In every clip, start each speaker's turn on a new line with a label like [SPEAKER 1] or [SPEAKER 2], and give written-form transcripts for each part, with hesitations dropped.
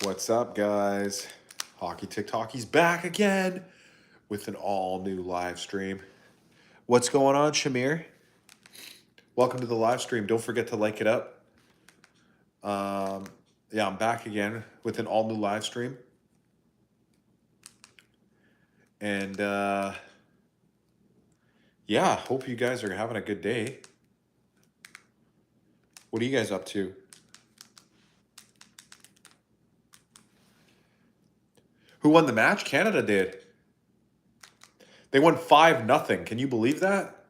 [SPEAKER 1] What's up, guys? HockeyTikTockey's back again with an all-new live stream. What's going on, Shamir? Welcome to the live stream. Don't forget to like it up. Yeah, I'm back again with an all-new live stream. And, yeah, hope you guys are having a good day. What are you guys up to? Who won the match? Canada did. They won 5-0. Can you believe that?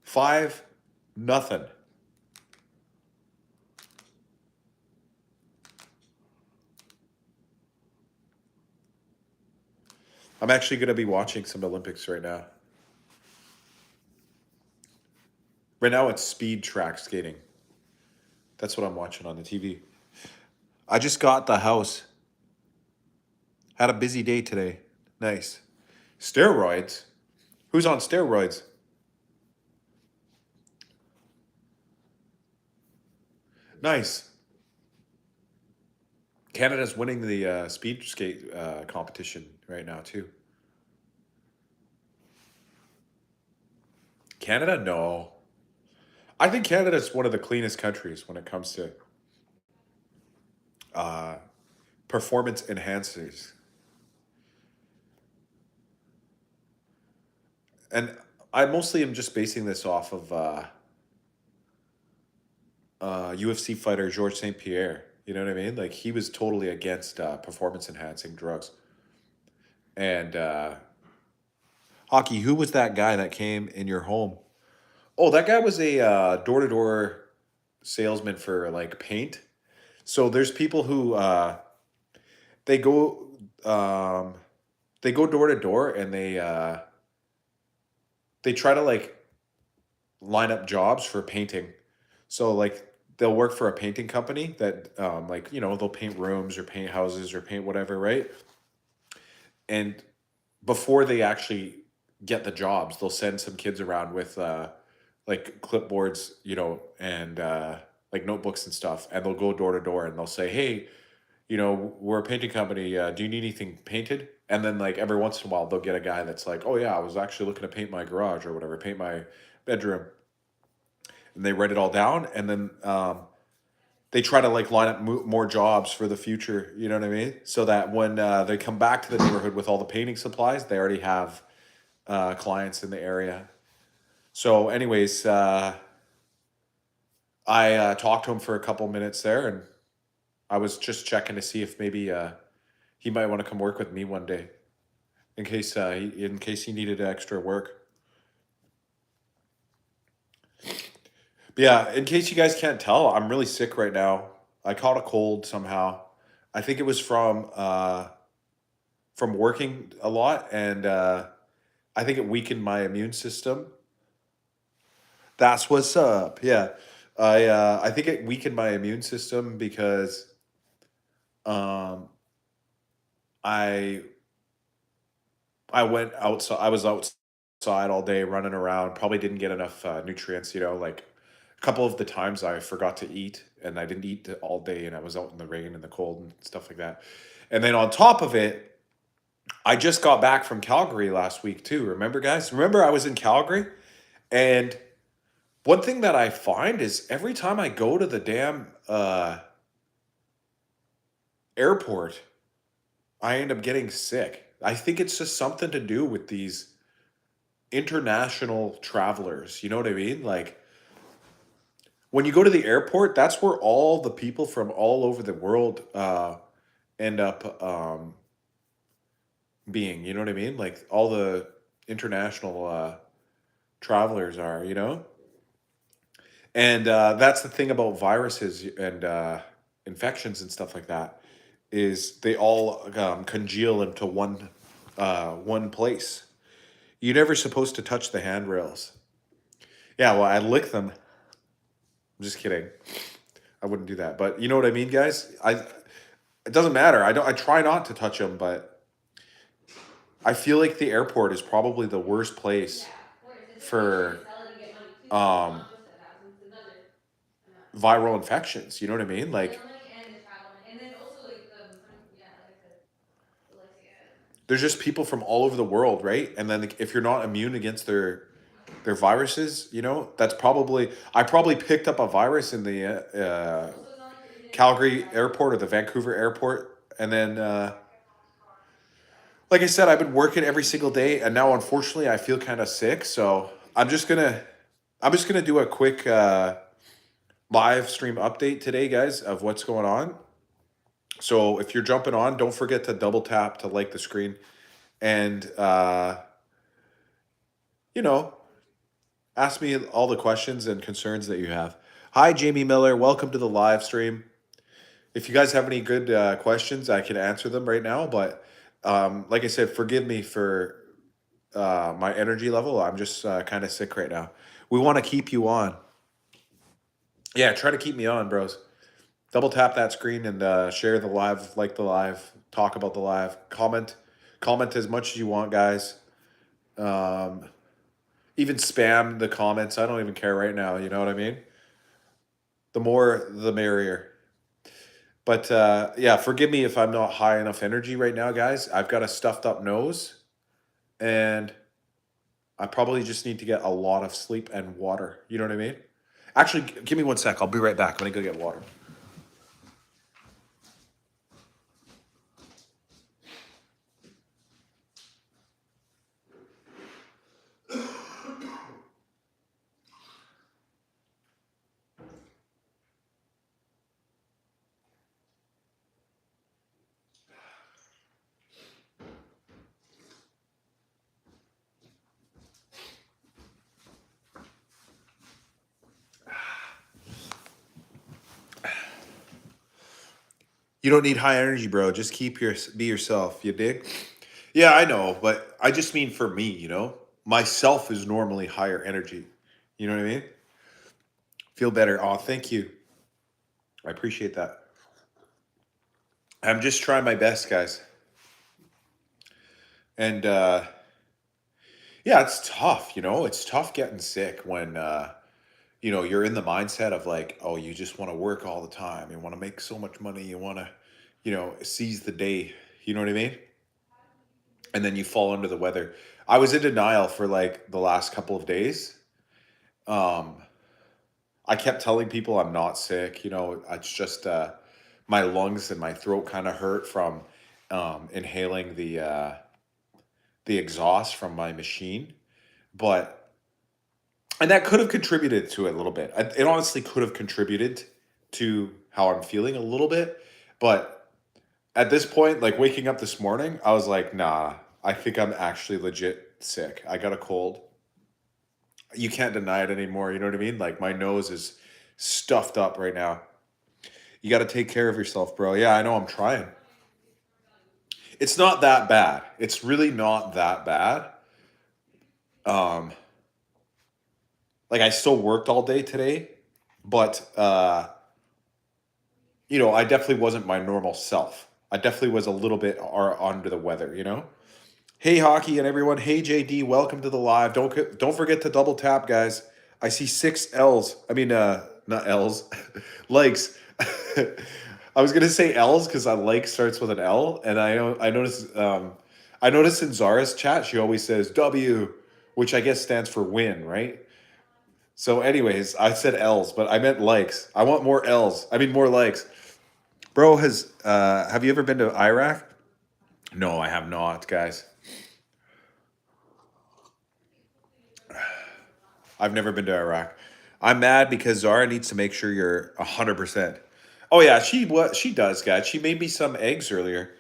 [SPEAKER 1] 5-0. I'm actually going to be watching some Olympics right now. Right now it's speed track skating. That's what I'm watching on the TV. I just got the house. Had a busy day today. Nice. Steroids? Who's on steroids? Nice. Canada's winning the speed skate competition right now, too. Canada? No. I think Canada's one of the cleanest countries when it comes to performance enhancers. And I mostly am just basing this off of UFC fighter Georges St. Pierre. You know what I mean? Like, he was totally against performance enhancing drugs. And Hockey, who was that guy that came in your home? Oh, that guy was a door-to-door salesman for like paint. So there's people who they go door to door and they try to like line up jobs for painting. So like they'll work for a painting company that like, you know, they'll paint rooms or paint houses or paint whatever, right? And before they actually get the jobs, they'll send some kids around with like clipboards, you know, and like notebooks and stuff, and they'll go door to door and they'll say, "Hey, you know, we're a painting company. Do you need anything painted?" And then like every once in a while, they'll get a guy that's like, "Oh yeah, I was actually looking to paint my garage or whatever, paint my bedroom," and they write it all down, and then they try to like line up more jobs for the future. You know what I mean? So that when they come back to the neighborhood with all the painting supplies, they already have clients in the area. So, anyways, I talked to him for a couple minutes there, and I was just checking to see if maybe he might want to come work with me one day, in case he needed extra work. But yeah, in case you guys can't tell, I'm really sick right now. I caught a cold somehow. I think it was from working a lot, and I think it weakened my immune system. That's what's up. Yeah, I think it weakened my immune system because um I I went outside. I was outside all day running around. Probably didn't get enough nutrients. You know, like a couple of the times I forgot to eat, and I didn't eat all day, and I was out in the rain and the cold and stuff like that. And then on top of it, I just got back from Calgary last week too. Remember, guys? Remember I was in Calgary, and one thing that I find is every time I go to the damn airport, I end up getting sick. I think it's just something to do with these international travelers. You know what I mean? Like when you go to the airport, that's where all the people from all over the world end up being. You know what I mean? Like all the international travelers are. You know, and that's the thing about viruses and infections and stuff like that is they all congeal into one place. You're never supposed to touch the handrails. Yeah, well, I lick them. I'm just kidding. I wouldn't do that, but you know what I mean, guys. It doesn't matter. I don't. I try not to touch them, but I feel like the airport is probably the worst place for um, viral infections. You know what I mean? Like There's just people from all over the world, right? And then if you're not immune against their viruses, you know, that's probably I probably picked up a virus in the Calgary airport or the Vancouver airport, and then like I said, I've been working every single day, and now unfortunately I feel kind of sick. So I'm just gonna do a quick live stream update today, guys, of what's going on. So if you're jumping on, don't forget to double tap to like the screen, and you know, ask me all the questions and concerns that you have. Hi, Jamie Miller. Welcome to the live stream. If you guys have any good questions, I can answer them right now. But like I said, forgive me for my energy level. I'm just kind of sick right now. We want to keep you on. Yeah, try to keep me on, bros. Double tap that screen and share the live, like the live, talk about the live, comment as much as you want, guys. Um, even spam the comments. I don't even care right now. You know what I mean? The more, the merrier. But yeah, forgive me if I'm not high enough energy right now, guys. I've got a stuffed up nose, and I probably just need to get a lot of sleep and water. You know what I mean? Actually, give me 1 sec. I'll be right back. I'm gonna go get water. You don't need high energy, bro. Just be yourself. You dig? Yeah, I know, but I just mean for me, you know? Myself is normally higher energy. You know what I mean? Feel better. Oh, thank you. I appreciate that. I'm just trying my best, guys. And yeah, it's tough, you know? It's tough getting sick when you know, you're in the mindset of like, oh, you just want to work all the time. You want to make so much money. You want to, you know, seize the day. You know what I mean? And then you fall under the weather. I was in denial for like the last couple of days. Um, I kept telling people I'm not sick. You know, it's just my lungs and my throat kind of hurt from inhaling the exhaust from my machine. But and that could have contributed to it a little bit. It honestly could have contributed to how I'm feeling a little bit. But at this point, like waking up this morning, I was like, nah, I think I'm actually legit sick. I got a cold. You can't deny it anymore. You know what I mean? Like my nose is stuffed up right now. You got to take care of yourself, bro. Yeah, I know. I'm trying. It's not that bad. It's really not that bad. Um, like I still worked all day today, but you know, I definitely wasn't my normal self. I definitely was a little bit under the weather, you know? Hey hockey and everyone. Hey JD, welcome to the live. Don't forget to double tap, guys. I see 6 L's. I mean not L's. Likes. I was gonna say L's because I like starts with an L, and I noticed in Zara's chat she always says W, which I guess stands for win, right? So, anyways, I said L's, but I meant likes. I want more L's. I mean more likes. Bro, has have you ever been to Iraq? No, I have not, guys. I've never been to Iraq. I'm mad because Zara needs to make sure you're 100%. Oh yeah, she does, guys. She made me some eggs earlier.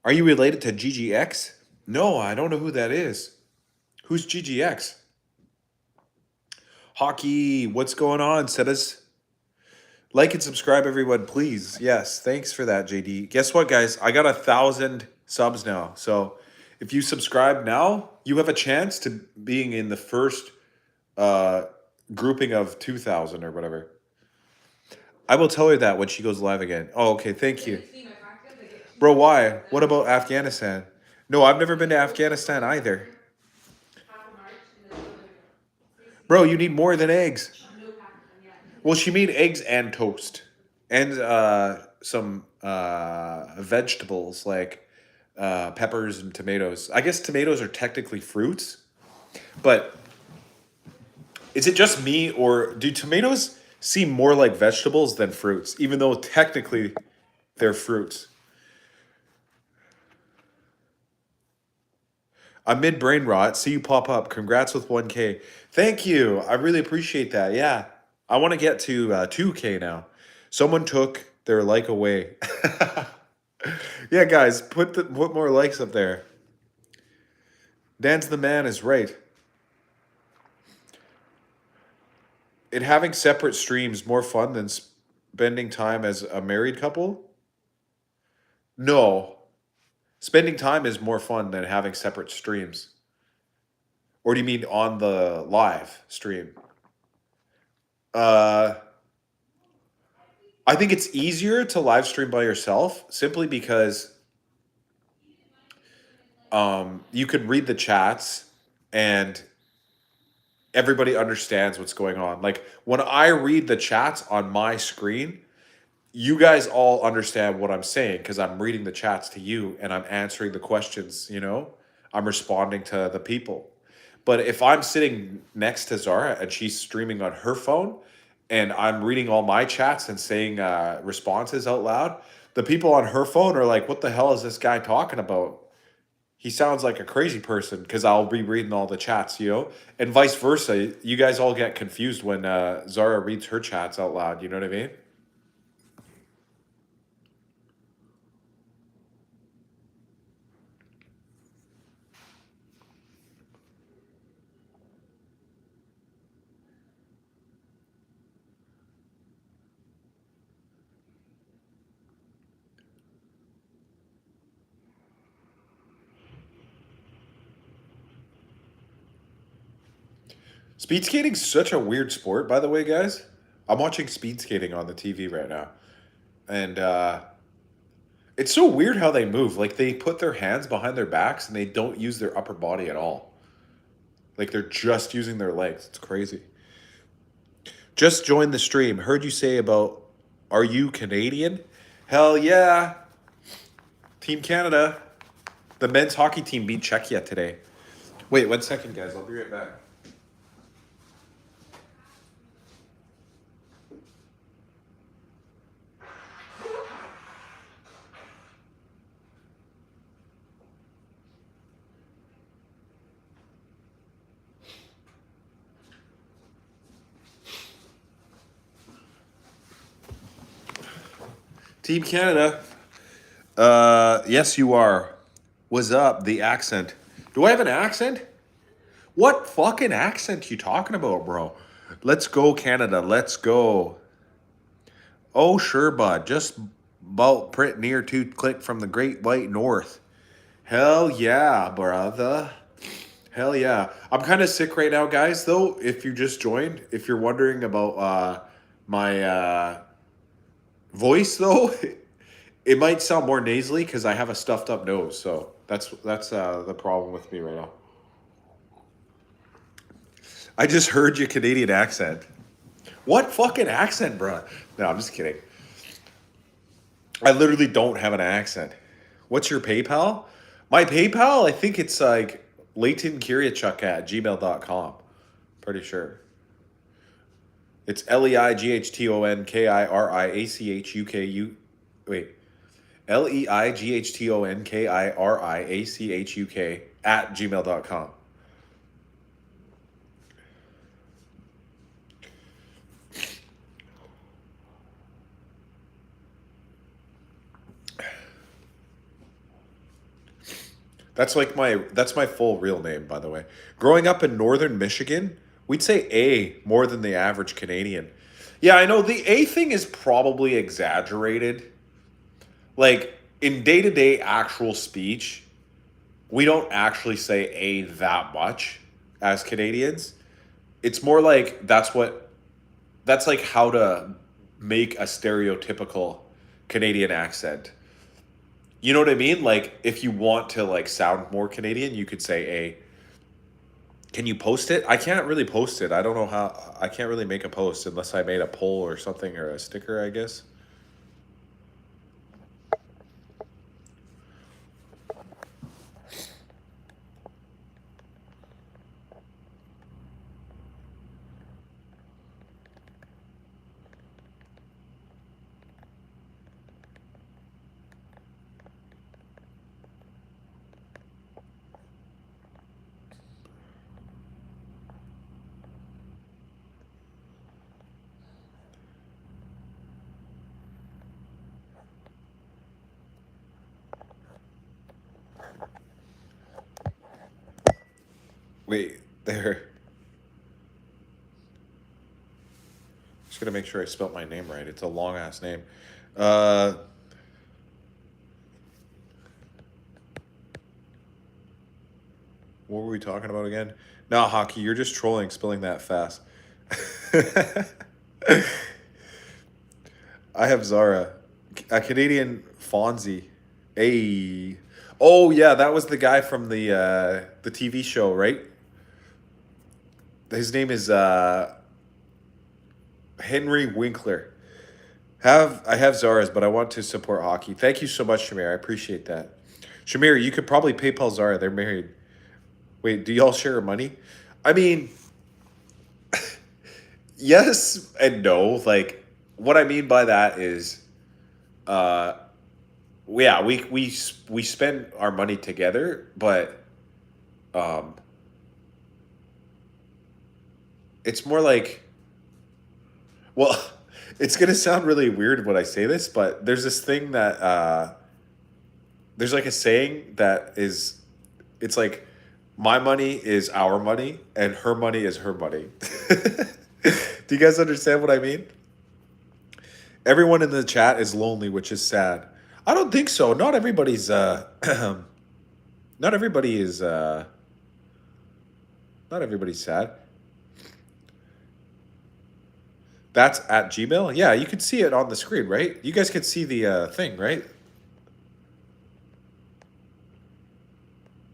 [SPEAKER 1] Are you related to GGX? No, I don't know who that is. Who's GGX? Hockey, what's going on? Set us like and subscribe, everyone, please. Yes, thanks for that, JD. Guess what, guys? I got 1,000 subs now. So if you subscribe now, you have a chance to being in the first uh, grouping of 2,000 or whatever. I will tell her that when she goes live again. Oh, okay. Thank you. Bro, why? What about Afghanistan? No, I've never been to Afghanistan either. Bro, you need more than eggs. Well, she made eggs and toast and some vegetables like peppers and tomatoes. I guess tomatoes are technically fruits, but is it just me or do tomatoes seem more like vegetables than fruits, even though technically they're fruits? I'm mid brain rot. See you pop up. Congrats with 1K. Thank you. I really appreciate that. Yeah. I want to get to 2K now. Someone took their like away. Yeah, guys, put more likes up there. Dan's the man is right. It having separate streams more fun than spending time as a married couple? No. Spending time is more fun than having separate streams. Or do you mean on the live stream? Uh I think it's easier to live stream by yourself simply because you can read the chats and everybody understands what's going on. Like when I read the chats on my screen, you guys all understand what I'm saying because I'm reading the chats to you and I'm answering the questions, you know? I'm responding to the people. But if I'm sitting next to Zara and she's streaming on her phone and I'm reading all my chats and saying responses out loud, the people on her phone are like, what the hell is this guy talking about? He sounds like a crazy person because I'll be reading all the chats, you know? And vice versa. You guys all get confused when Zara reads her chats out loud. You know what I mean? Speed skating's such a weird sport, by the way, guys. I'm watching speed skating on the TV right now. And it's so weird how they move. Like they put their hands behind their backs and they don't use their upper body at all. Like they're just using their legs. It's crazy. Just joined the stream. Heard you say about, are you Canadian? Hell yeah. Team Canada. The men's hockey team beat Czechia today. Wait, 1 second, guys. I'll be right back. Team Canada. Yes, you are. What's up? The accent. Do I have an accent? What fucking accent you talking about, bro? Let's go, Canada. Let's go. Oh, sure, bud. Just about pretty near 2 click from the Great White North. Hell yeah, brother. Hell yeah. I'm kind of sick right now, guys, though. If you just joined, if you're wondering about my voice, though, it might sound more nasally because I have a stuffed up nose. So that's the problem with me right now. I just heard your Canadian accent. What fucking accent, bro? No, I'm just kidding. I literally don't have an accent. What's your PayPal? My PayPal, I think it's like LeightonKiriachuk@gmail.com. Pretty sure. It's LeightonKiriachuk. Wait. LeightonKiriachuk@gmail.com. That's my full real name, by the way. Growing up in northern Michigan, we'd say A more than the average Canadian. Yeah, I know the A thing is probably exaggerated. Like in day-to-day actual speech, we don't actually say A that much as Canadians. It's more like that's like how to make a stereotypical Canadian accent. You know what I mean? Like if you want to like sound more Canadian, you could say A. Can you post it? I can't really post it. I don't know how. I can't really make a post unless I made a poll or something or a sticker, I guess. Wait, there. Just gonna make sure I spelt my name right. It's a long ass name. Uh, what were we talking about again? No, hockey. You're just trolling, spelling that fast. I have Zara, a Canadian Fonzie. Hey. Oh yeah, that was the guy from the TV show, right? His name is Henry Winkler. Have I have Zara's, but I want to support hockey. Thank you so much, Shamir. I appreciate that. Shamir, you could probably PayPal Zara. They're married. Wait, do y'all share money? I mean, yes and no. Like, what I mean by that is, uh, yeah, we spend our money together, but um, it's more like, well, it's gonna sound really weird when I say this, but there's this thing that there's like a saying that is, it's like, my money is our money and her money is her money. Do you guys understand what I mean? Everyone in the chat is lonely, which is sad. I don't think so. Not everybody's not everybody is not everybody's sad. That's at Gmail. Yeah, you can see it on the screen, right? You guys can see the thing, right?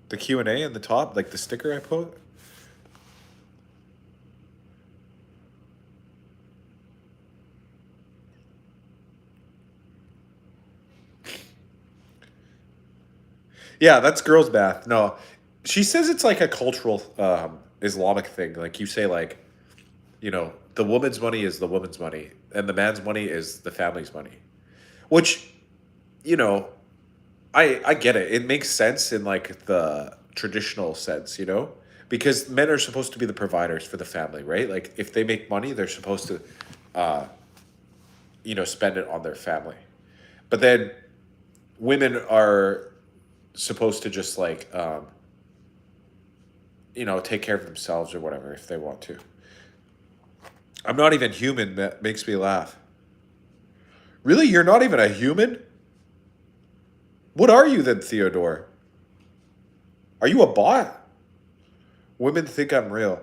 [SPEAKER 1] The Q&A in the top, like the sticker I put. Yeah, that's girls' bath. No, she says it's like a cultural Islamic thing. Like, you say, like, the woman's money is the woman's money, and the man's money is the family's money. Which, you know, I get it. It makes sense in like the traditional sense, because men are supposed to be the providers for the family, right? Like, if they make money, they're supposed to, uh, spend it on their family. But then women are supposed to just like, take care of themselves or whatever if they want to. I'm not even human. That makes me laugh. Really? You're not even a human? What are you then, Theodore? Are you a bot? Women think I'm real.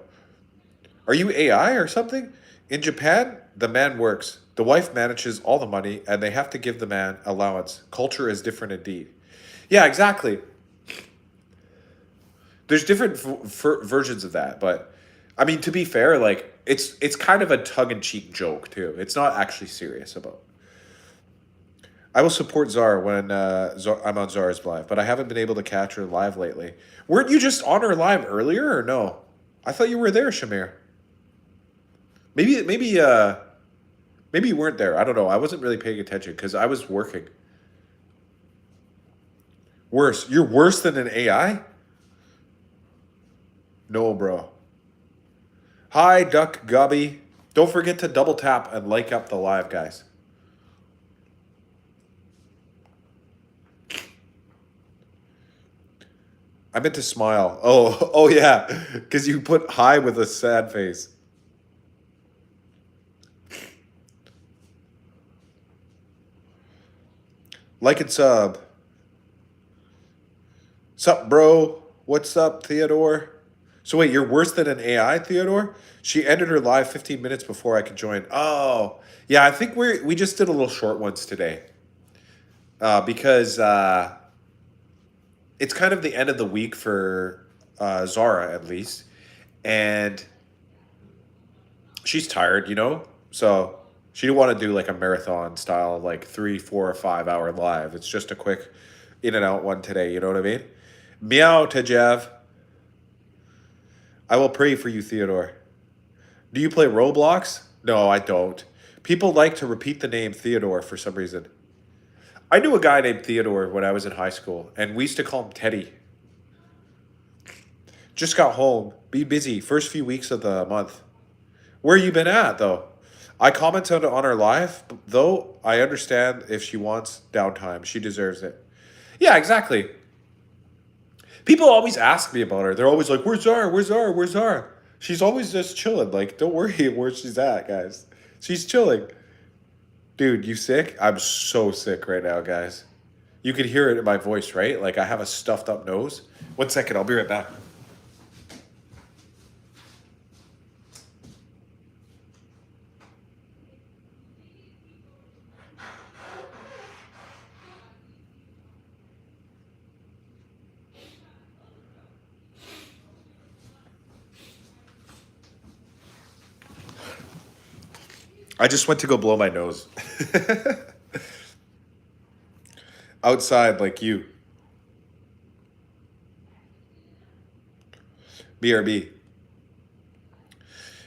[SPEAKER 1] Are you AI or something? In Japan, the man works. The wife manages all the money, and they have to give the man allowance. Culture is different indeed. Yeah, exactly. There's different versions of that, but I mean, to be fair, like, it's kind of a tongue in cheek joke too. It's not actually serious about. I will support Zara when I'm on Zara's live, but I haven't been able to catch her live lately. Weren't you just on her live earlier, or no? I thought you were there, Shamir. Maybe you weren't there. I don't know. I wasn't really paying attention because I was working. Worse. You're worse than an AI? No, bro. Hi, Duck Gubby. Don't forget to double tap and like up the live, guys. I meant to smile. Oh yeah, because you put hi with a sad face. Like and sub. Sup, bro? What's up, Theodore? So wait, you're worse than an AI, Theodore? She ended her live 15 minutes before I could join. Oh, yeah, I think we just did a little short ones today. Because it's kind of the end of the week for Zara, at least. And she's tired, So she didn't want to do like a marathon style, like 3, 4, or 5 hour live. It's just a quick in and out one today, you know what I mean? Meow, Tajev. I will pray for you, Theodore. Do you play Roblox? No, I don't. People like to repeat the name Theodore for some reason. I knew a guy named Theodore when I was in high school, and we used to call him Teddy. Just got home. Be busy. First few weeks of the month. Where you been at, though? I commented on her live, though I understand if she wants downtime. She deserves it. Yeah, exactly. People always ask me about her. They're always like, "Where's Zara? Where's Zara? Where's Zara?" She's always just chilling. Like, don't worry where she's at, guys. She's chilling. Dude, you sick? I'm so sick right now, guys. You could hear it in my voice, right? Like I have a stuffed up nose. 1 second, I'll be right back. I just went to go blow my nose. Outside, like you. BRB.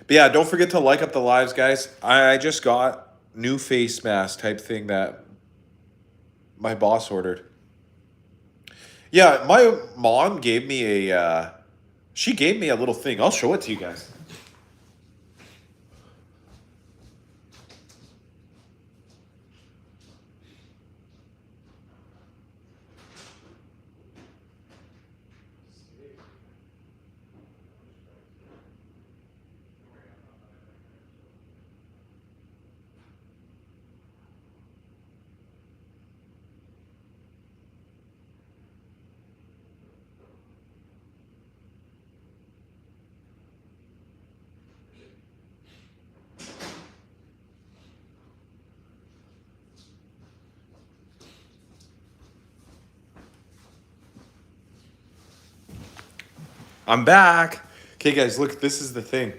[SPEAKER 1] But yeah, don't forget to like up the lives, guys. I just got new face mask type thing that my boss ordered. Yeah, my mom gave me she gave me a little thing. I'll show it to you guys. I'm back. Okay, guys, look. This is the thing.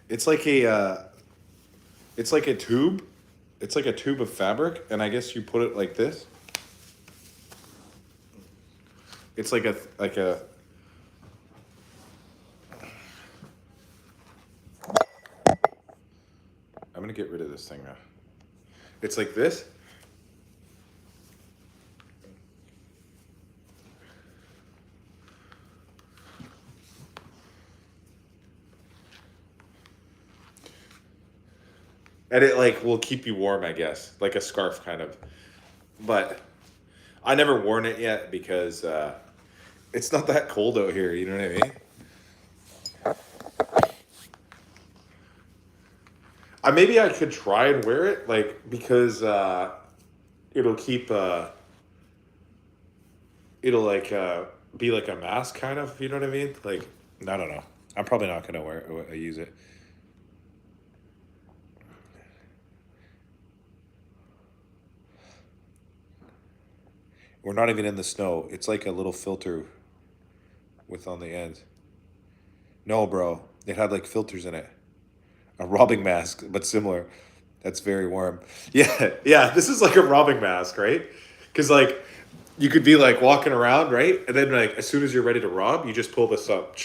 [SPEAKER 1] It's like it's like a tube. It's like a tube of fabric, and I guess you put it like this. It's like a. I'm gonna get rid of this thing now. It's like this. And it like will keep you warm, I guess, like a scarf kind of. But I never worn it yet because it's not that cold out here. You know what I mean? Maybe I could try and wear it, like because it'll keep it'll like be like a mask kind of. You know what I mean? Like I don't know. I'm probably not gonna use it. We're not even in the snow. It's like a little filter with on the end. No, bro. It had like filters in it. A robbing mask, but similar. That's very warm. Yeah, yeah. This is like a robbing mask, right? Because like you could be like walking around, right? And then like as soon as you're ready to rob, you just pull this up.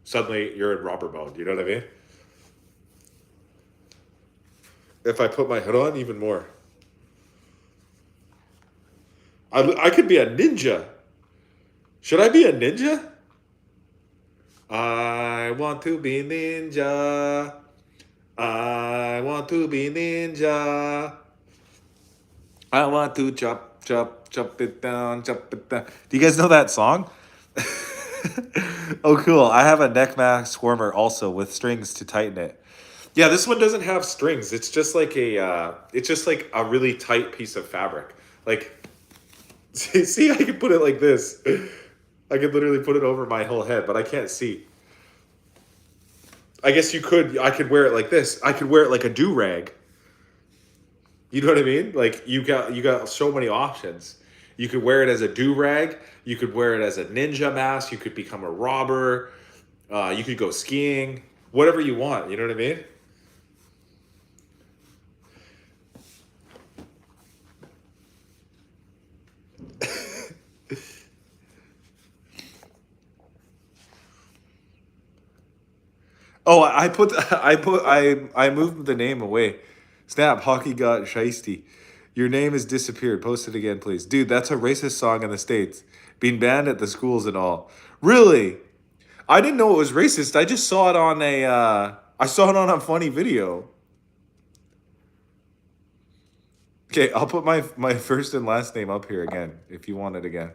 [SPEAKER 1] Suddenly you're in robber mode. You know what I mean? If I put my hood on, even more. I could be a ninja. Should I be a ninja? I want to be ninja. I want to be ninja. I want to chop it down, chop it down. Do you guys know that song? Oh, cool. I have a neck mask warmer also with strings to tighten it. Yeah, this one doesn't have strings. It's just like a really tight piece of fabric. Like, see, I can put it like this. I could literally put it over my whole head, but I can't see. I guess I could wear it like this. I could wear it like a do-rag. You know what I mean? Like you got so many options. You could wear it as a do-rag. You could wear it as a ninja mask. You could become a robber. You could go skiing. Whatever you want. You know what I mean? Oh, I moved the name away. Snap, hockey got shiesty. Your name has disappeared. Post it again, please. Dude, that's a racist song in the States. Being banned at the schools and all. Really? I didn't know it was racist. I just saw it on I saw it on a funny video. Okay, I'll put my first and last name up here again if you want it again.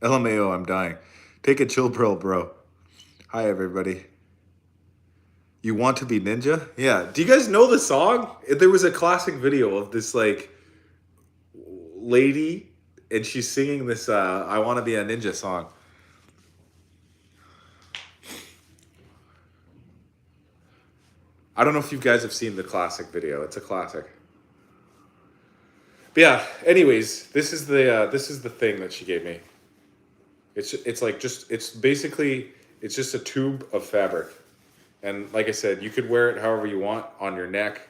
[SPEAKER 1] LMAO, I'm dying. Take a chill pill, bro. Hi, everybody. You want to be ninja? Yeah. Do you guys know the song? There was a classic video of this like lady, and she's singing this I want to be a ninja song. I don't know if you guys have seen the classic video. It's a classic. But yeah, anyways, this is the thing that she gave me. It's like it's basically it's just a tube of fabric. And like I said, you could wear it however you want, on your neck,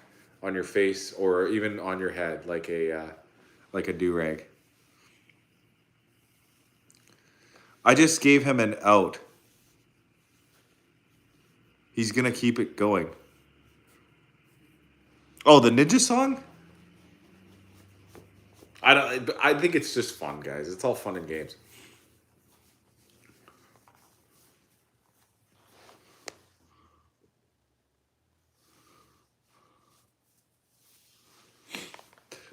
[SPEAKER 1] on your face, or even on your head, like a do-rag. I just gave him an out. He's gonna keep it going. Oh, the ninja song? I think it's just fun, guys. It's all fun and games.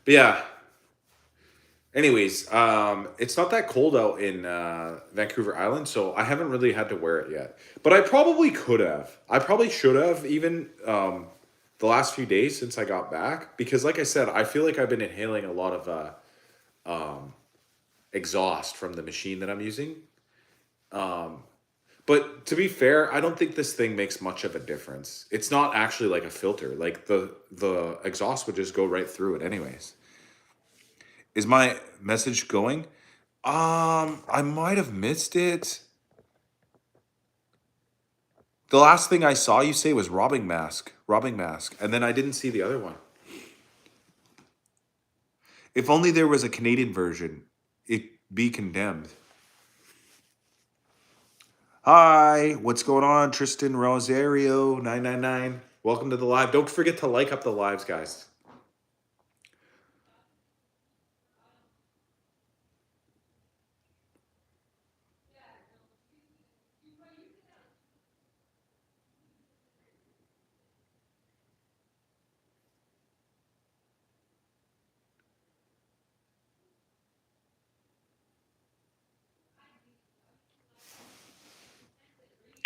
[SPEAKER 1] But yeah. Anyways, it's not that cold out in Vancouver Island, so I haven't really had to wear it yet. But I probably could have. I probably should have, even the last few days since I got back, because like I said, I feel like I've been inhaling a lot of exhaust from the machine that I'm using. But to be fair, I don't think this thing makes much of a difference. It's not actually like a filter. Like the exhaust would just go right through it anyways. Is my message going? I might have missed it. The last thing I saw you say was robbing mask, and then I didn't see the other one. If only there was a Canadian version, it'd be condemned. Hi, what's going on? Tristan Rosario 999. Welcome to the live. Don't forget to like up the lives, guys.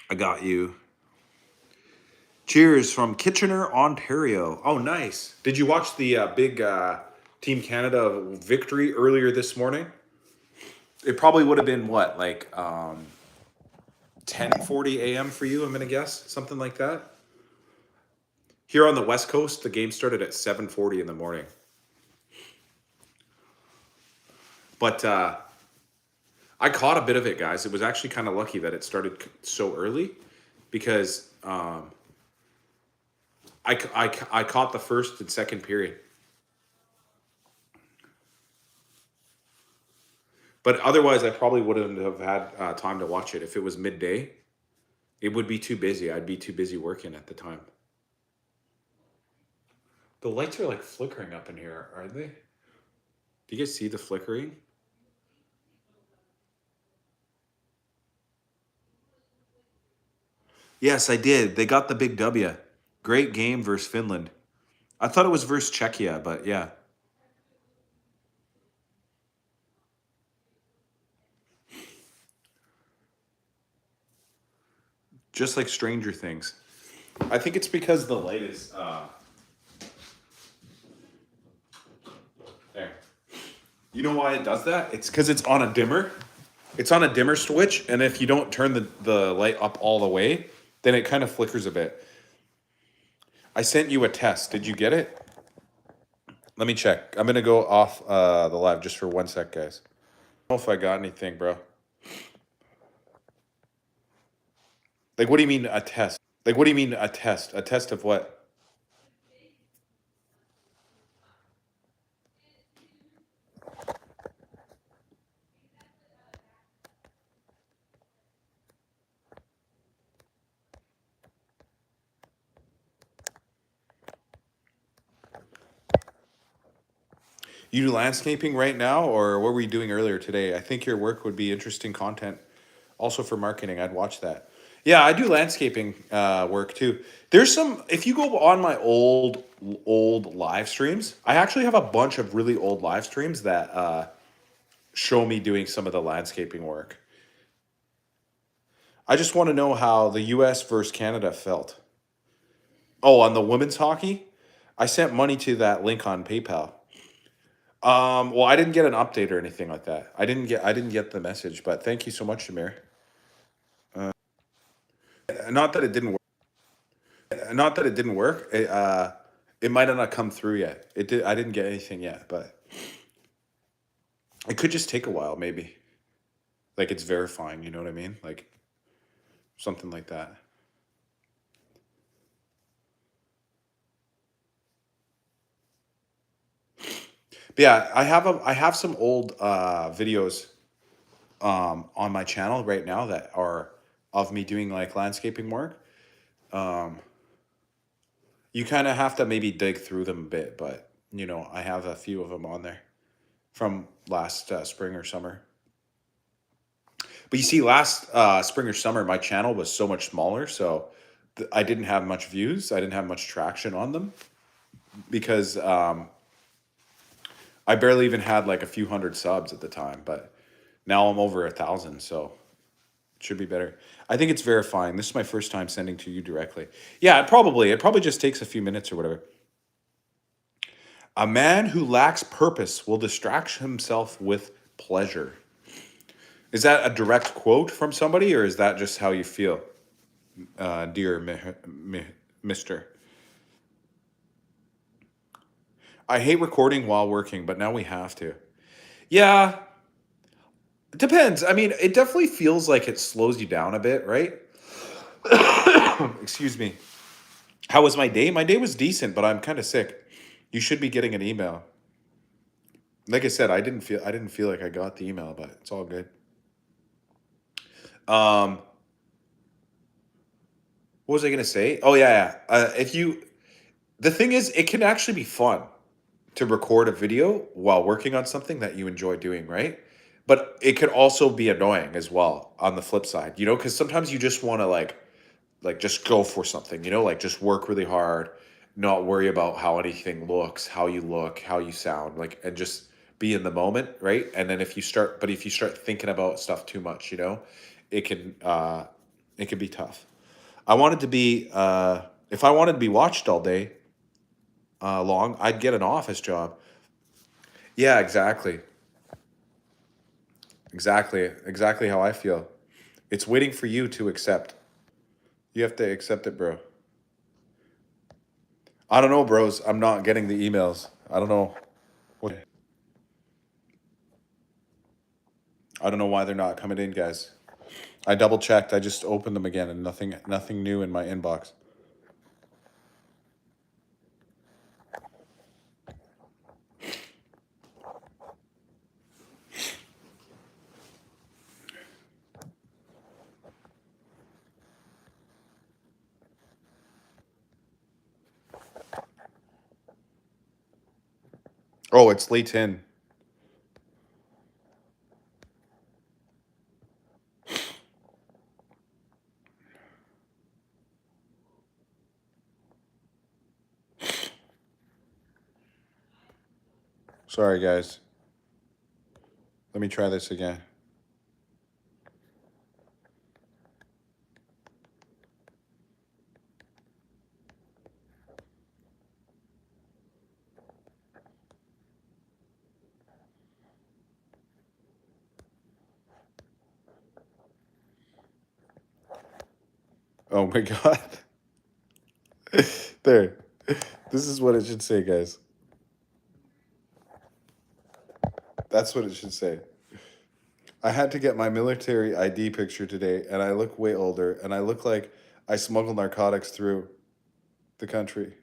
[SPEAKER 1] I got you. Cheers from Kitchener, Ontario. Oh, nice. Did you watch the big Team Canada victory earlier this morning? It probably would have been what, like 10:40 a.m. for you, I'm going to guess, something like that. Here on the West Coast, the game started at 7:40 in the morning. But I caught a bit of it, guys. It was actually kind of lucky that it started so early, because I caught the first and second period. But otherwise, I probably wouldn't have had time to watch it. If it was midday, it would be too busy. I'd be too busy working at the time. The lights are like flickering up in here, are they? Do you guys see the flickering? Yes, I did. They got the big W. Great game versus Finland. I thought it was versus Czechia, but yeah. Just like Stranger Things. I think it's because the light is there. You know why it does that? It's because it's on a dimmer. It's on a dimmer switch, and if you don't turn the light up all the way, then it kind of flickers a bit. I sent you a test. Did you get it? Let me check. I'm gonna go off the live just for 1 sec, guys. I don't know if I got anything, bro. Like, what do you mean a test? Like, what do you mean a test? A test of what? You do landscaping right now, or what were you doing earlier today? I think your work would be interesting content. Also for marketing, I'd watch that. Yeah, I do landscaping work too. There's some, if you go on my old live streams, I actually have a bunch of really old live streams that show me doing some of the landscaping work. I just want to know how the US versus Canada felt. Oh, on the women's hockey? I sent money to that link on PayPal. Well, I didn't get an update or anything like that. I didn't get the message, but thank you so much, Shamir. Not that it didn't work. Not that it didn't work. It might have not come through yet. It did. I didn't get anything yet, but it could just take a while, maybe. Like it's verifying. You know what I mean? Like something like that. But yeah, I have some old videos on my channel right now that are of me doing like landscaping work. Um, you kind of have to maybe dig through them a bit, but I have a few of them on there from last spring or summer. But you see, last spring or summer, my channel was so much smaller, so I didn't have much views. I didn't have much traction on them because I barely even had like a few hundred subs at the time. But now I'm over 1,000, so it should be better. I think it's verifying. This is my first time sending to you directly. Yeah, it probably just takes a few minutes or whatever. A man who lacks purpose will distract himself with pleasure. Is that a direct quote from somebody, or is that just how you feel, dear Mister? I hate recording while working, but now we have to. Yeah, it depends. I mean, it definitely feels like it slows you down a bit, right? Excuse me. How was my day? My day was decent, but I'm kind of sick. You should be getting an email. Like I said, I didn't feel like I got the email, but it's all good. Um, what was I gonna say? Oh yeah, yeah. If you, the thing is, it can actually be fun to record a video while working on something that you enjoy doing, right? But it could also be annoying as well on the flip side, because sometimes you just want to like just go for something, like just work really hard, not worry about how anything looks, how you look, how you sound, like, and just be in the moment, right? And then if you start thinking about stuff too much, it can it can be tough. I wanted to be if I wanted to be watched all day long, I'd get an office job. Yeah, exactly. Exactly how I feel. It's waiting for you to accept. You have to accept it, bro. I don't know, bros. I'm not getting the emails. I don't know. What, I don't know why they're not coming in, guys. I double checked. I just opened them again, and nothing new in my inbox. Oh, it's Lee Tin. Sorry, guys. Let me try this again. Oh my god. There. This is what it should say, guys. That's what it should say. I had to get my military ID picture today, and I look way older, and I look like I smuggle narcotics through the country.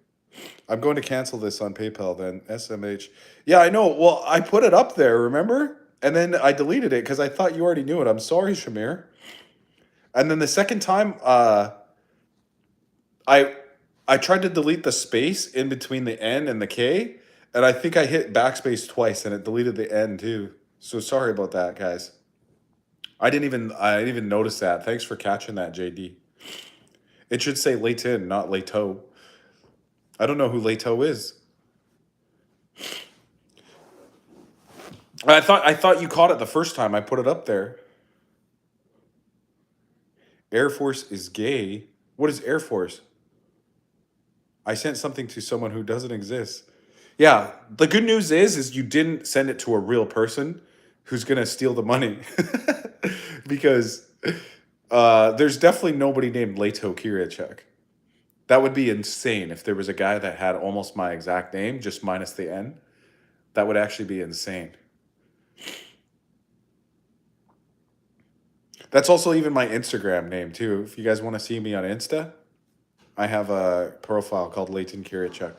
[SPEAKER 1] I'm going to cancel this on PayPal then. SMH. Yeah, I know. Well, I put it up there, remember? And then I deleted it because I thought you already knew it. I'm sorry, Shamir. And then the second time, I I tried to delete the space in between the N and the K, and I think I hit backspace twice, and it deleted the N too. So sorry about that, guys. I didn't even notice that. Thanks for catching that, JD. It should say Leighton, not Leto. I don't know who Leto is. I thought you caught it the first time I put it up there. Air Force is gay. What is Air Force? I sent something to someone who doesn't exist. Yeah, the good news is you didn't send it to a real person who's gonna steal the money. Because there's definitely nobody named Leto Kiricek. That would be insane if there was a guy that had almost my exact name, just minus the N. That would actually be insane. That's also even my Instagram name too. If you guys want to see me on Insta, I have a profile called Leighton Kiricek.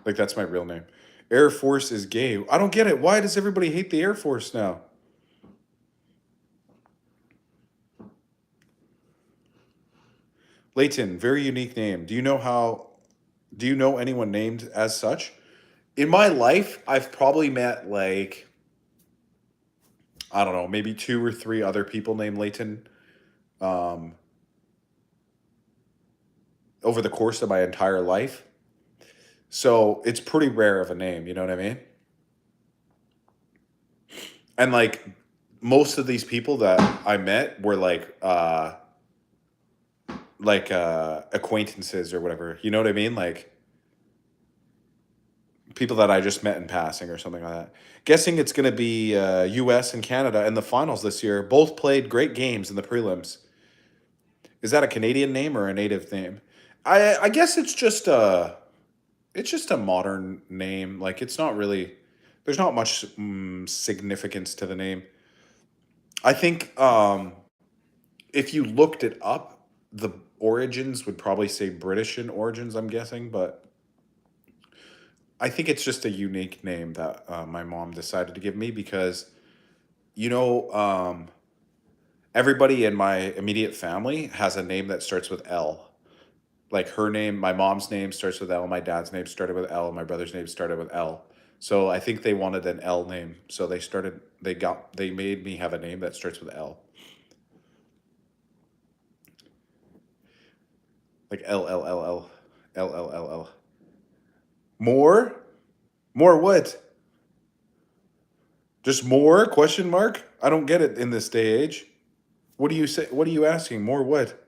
[SPEAKER 1] Like that's my real name. Air Force is gay. I don't get it. Why does everybody hate the Air Force now? Leighton, very unique name. Do you know anyone named as such? In my life, I've probably met like, I don't know, maybe two or three other people named Leighton um, over the course of my entire life. So it's pretty rare of a name, you know what I mean? And like most of these people that I met were like acquaintances or whatever. You know what I mean? Like people that I just met in passing or something like that. Guessing it's going to be U.S. and Canada in the finals this year. Both played great games in the prelims. Is that a Canadian name or a native name? I guess it's just a modern name. Like it's not really there's not much significance to the name. I think if you looked it up, the origins would probably say British in origins. I'm guessing, but I think it's just a unique name that my mom decided to give me because you know everybody in my immediate family has a name that starts with L. Like her name, my mom's name starts with L, my dad's name started with L, my brother's name started with L. So I think they wanted an L name. So they made me have a name that starts with L. Like L L L L L L L L. More? More what? Just more? Question mark? I don't get it in this day age. What do you say? What are you asking? More what?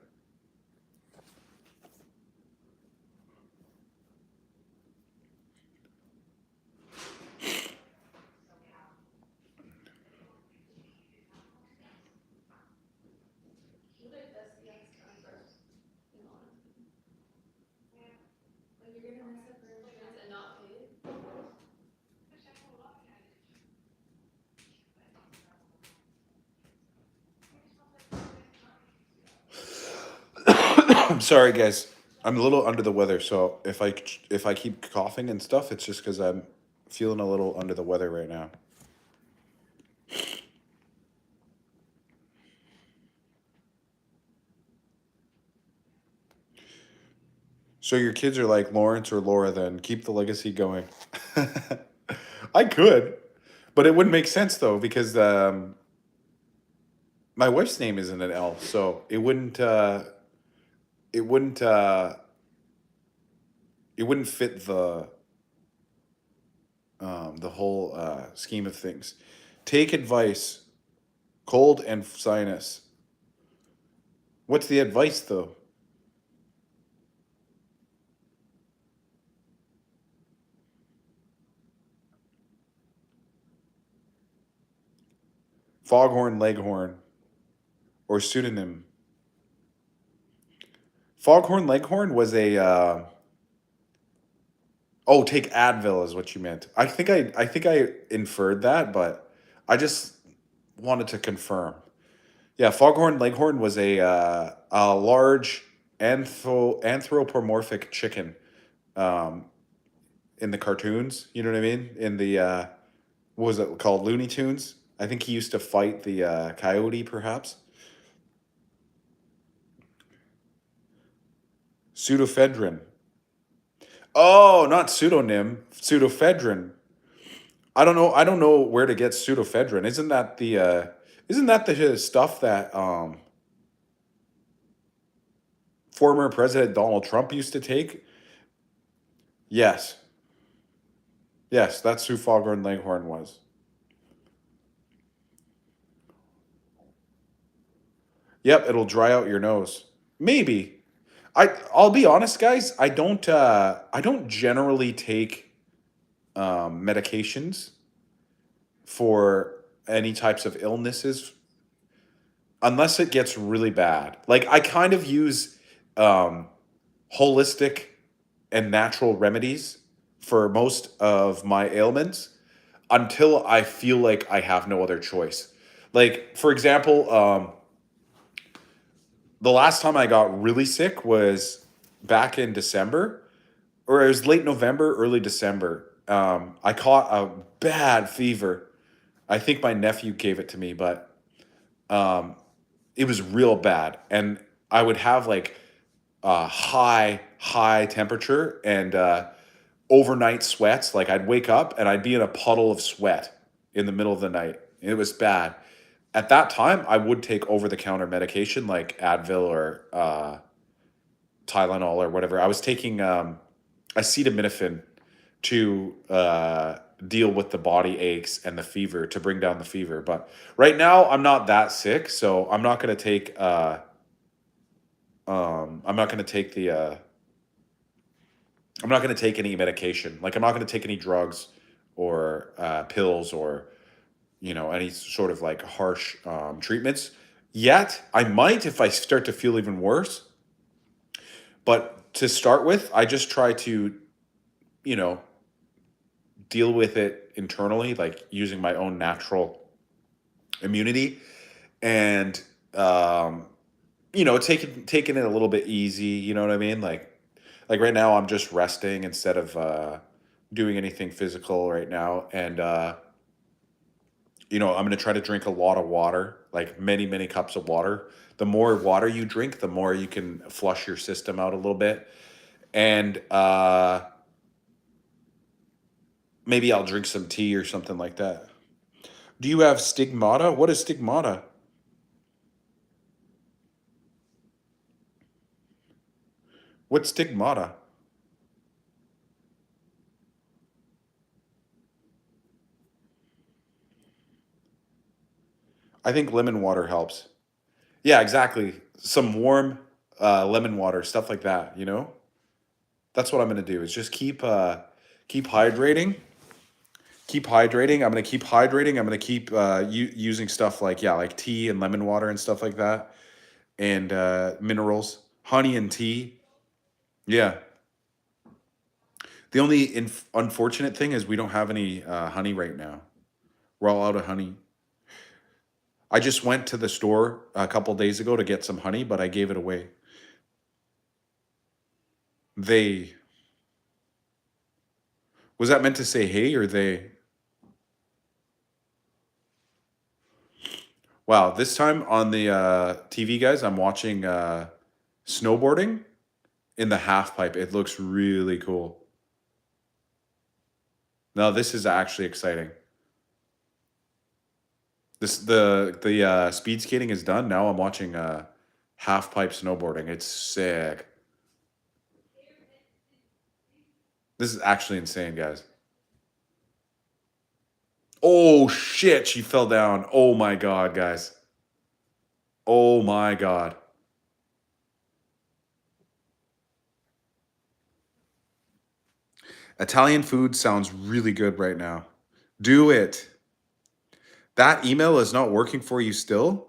[SPEAKER 1] I'm sorry, guys. I'm a little under the weather, so if I keep coughing and stuff, it's just because I'm feeling a little under the weather right now. So your kids are like Lawrence or Laura, then keep the legacy going. I could, but it wouldn't make sense though because my wife's name isn't an L, so it wouldn't it wouldn't fit the whole scheme of things. Take advice, cold and sinus. What's the advice though? Foghorn Leghorn or pseudonym. Foghorn Leghorn was a oh, take Advil is what you meant. I think I inferred that, but I just wanted to confirm. Yeah, Foghorn Leghorn was a large anthropomorphic chicken um, in the cartoons. You know what I mean? In the what was it called? Looney Tunes. I think he used to fight the coyote, perhaps. Pseudoephedrine. Oh, not pseudonym. Pseudoephedrine. I don't know. I don't know where to get pseudoephedrine. Isn't that the stuff that former President Donald Trump used to take? Yes. Yes, that's who Foghorn Leghorn was. Yep, it'll dry out your nose. Maybe. I'll be honest, guys. I don't generally take medications for any types of illnesses unless it gets really bad. Like I kind of use um, holistic and natural remedies for most of my ailments until I feel like I have no other choice. Like for example, the last time I got really sick was back in December, or it was late November, early December. I caught a bad fever. I think my nephew gave it to me, but um, it was real bad, and I would have like high temperature and overnight sweats. Like I'd wake up and I'd be in a puddle of sweat in the middle of the night. It was bad. At that time, I would take over the counter medication like Advil or Tylenol or whatever. I was taking acetaminophen to deal with the body aches and the fever to bring down the fever. But right now, I'm not that sick, so I'm not gonna take. I'm not gonna take the. I'm not gonna take any medication. Like I'm not gonna take any drugs or pills or any sort of like harsh treatments. Yet I might if I start to feel even worse. But to start with, I just try to you know deal with it internally, like using my own natural immunity and taking it a little bit easy. You know what I mean? Like right now, I'm just resting instead of doing anything physical right now, and I'm going to try to drink a lot of water, like many many cups of water. The more water you drink, the more you can flush your system out a little bit, and maybe I'll drink some tea or something like that. Do you have stigmata? What is stigmata? What's stigmata? I think lemon water helps. Yeah, exactly. Some warm lemon water, stuff like that. That's what I'm gonna do. Is just keep hydrating. Keep hydrating. I'm gonna keep hydrating. I'm gonna keep using stuff like like tea and lemon water and stuff like that, and minerals, honey and tea. Yeah. The only unfortunate thing is we don't have any honey right now. We're all out of honey. I just went to the store a couple days ago to get some honey, but I gave it away. They Was that meant to say hey or they? Wow, this time on the TV, guys, I'm watching snowboarding in the half pipe. It looks really cool. No, this is actually exciting. The speed skating is done. Now I'm watching half pipe snowboarding. It's sick. This is actually insane, guys. Oh shit, she fell down. Oh my god, guys. Oh my god. Italian food sounds really good right now. Do it. That email is not working for you still?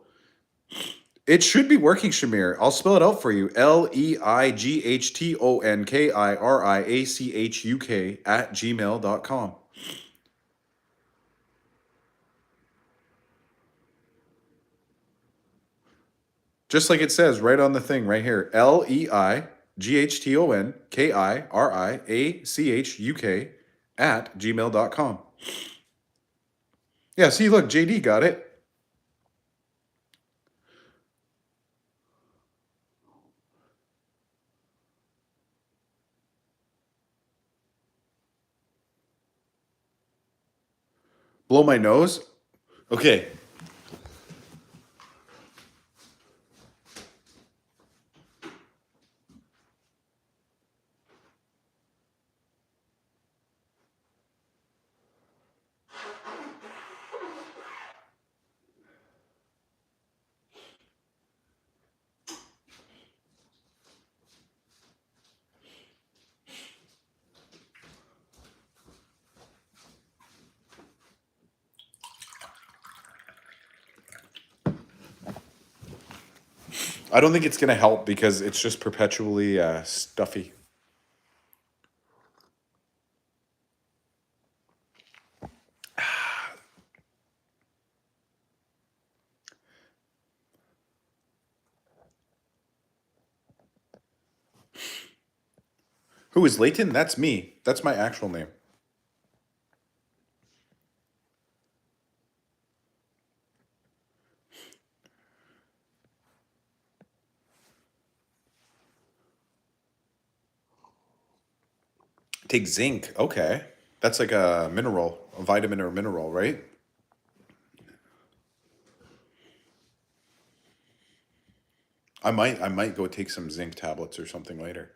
[SPEAKER 1] It should be working, Shamir. I'll spell it out for you. LEIGHTONKIRIACHUK @gmail.com. Just like it says right on the thing right here. LEIGHTONKIRIACHUK @gmail.com. Yeah, see, look, JD got it. Blow my nose? Okay. I don't think it's gonna help because it's just perpetually stuffy. Who is Leighton? That's me. That's my actual name. Take zinc. Okay. That's like a mineral, a vitamin or mineral, right? I might go take some zinc tablets or something later.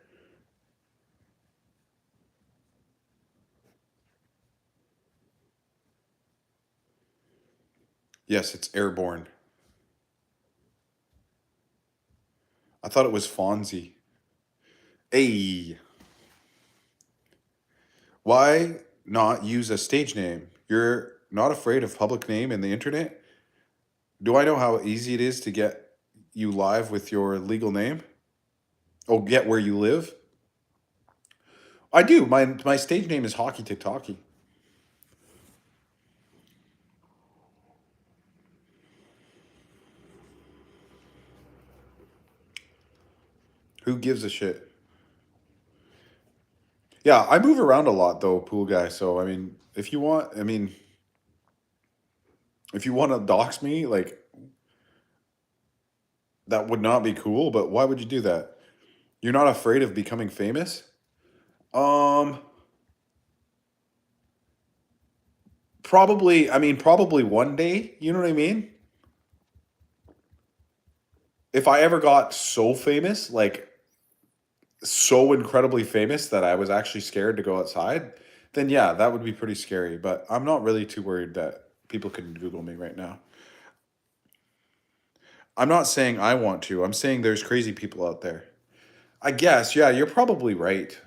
[SPEAKER 1] Yes, it's airborne. I thought it was Fonzie. Hey, why not use a stage name? You're not afraid of public name in the internet? Do I know how easy it is to get you live with your legal name? Oh, get where you live? I do. My stage name is HockeyTikTockey. Who gives a shit? Yeah, I move around a lot though, pool guy. So I mean, if you want, I mean, if you want to dox me, like that would not be cool. But why would you do that? You're not afraid of becoming famous? Um, Probably. I mean, probably one day. You know what I mean? If I ever got so famous, like so incredibly famous that I was actually scared to go outside, then yeah, that would be pretty scary. But I'm not really too worried that people can Google me right now. I'm not saying I want to. I'm saying there's crazy people out there. I guess, yeah, you're probably right.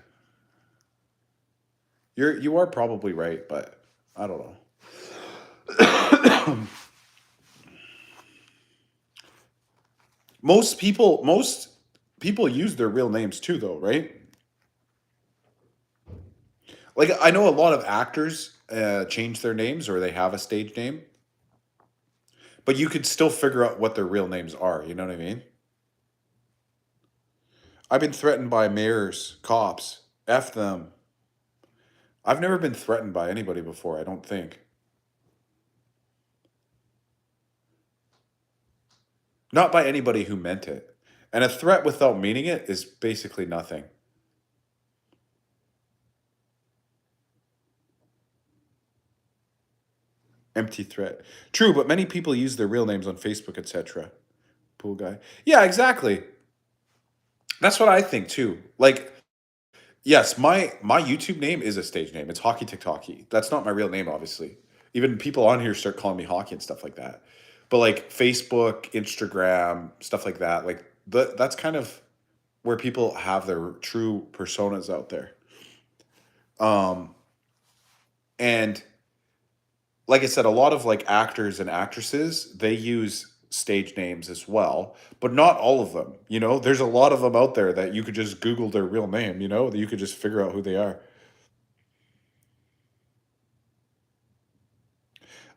[SPEAKER 1] You are probably right, but I don't know. Most people use their real names too, though, right? Like I know a lot of actors change their names or they have a stage name, but you could still figure out what their real names are. You know what I mean? I've been threatened by mayors, cops. F them. I've never been threatened by anybody before. I don't think. Not by anybody who meant it. And a threat without meaning it is basically nothing. Empty threat. True, but many people use their real names on Facebook, etc. Pool guy. Yeah, exactly. That's what I think too. Like, yes, my YouTube name is a stage name. It's HockeyTikTockey. That's not my real name, obviously. Even people on here start calling me Hockey and stuff like that. But like Facebook, Instagram, stuff like that, like that's kind of where people have their true personas out there. Um, and like I said, a lot of like actors and actresses, they use stage names as well, but not all of them. You know, there's a lot of them out there that you could just Google their real name, you know, that you could just figure out who they are.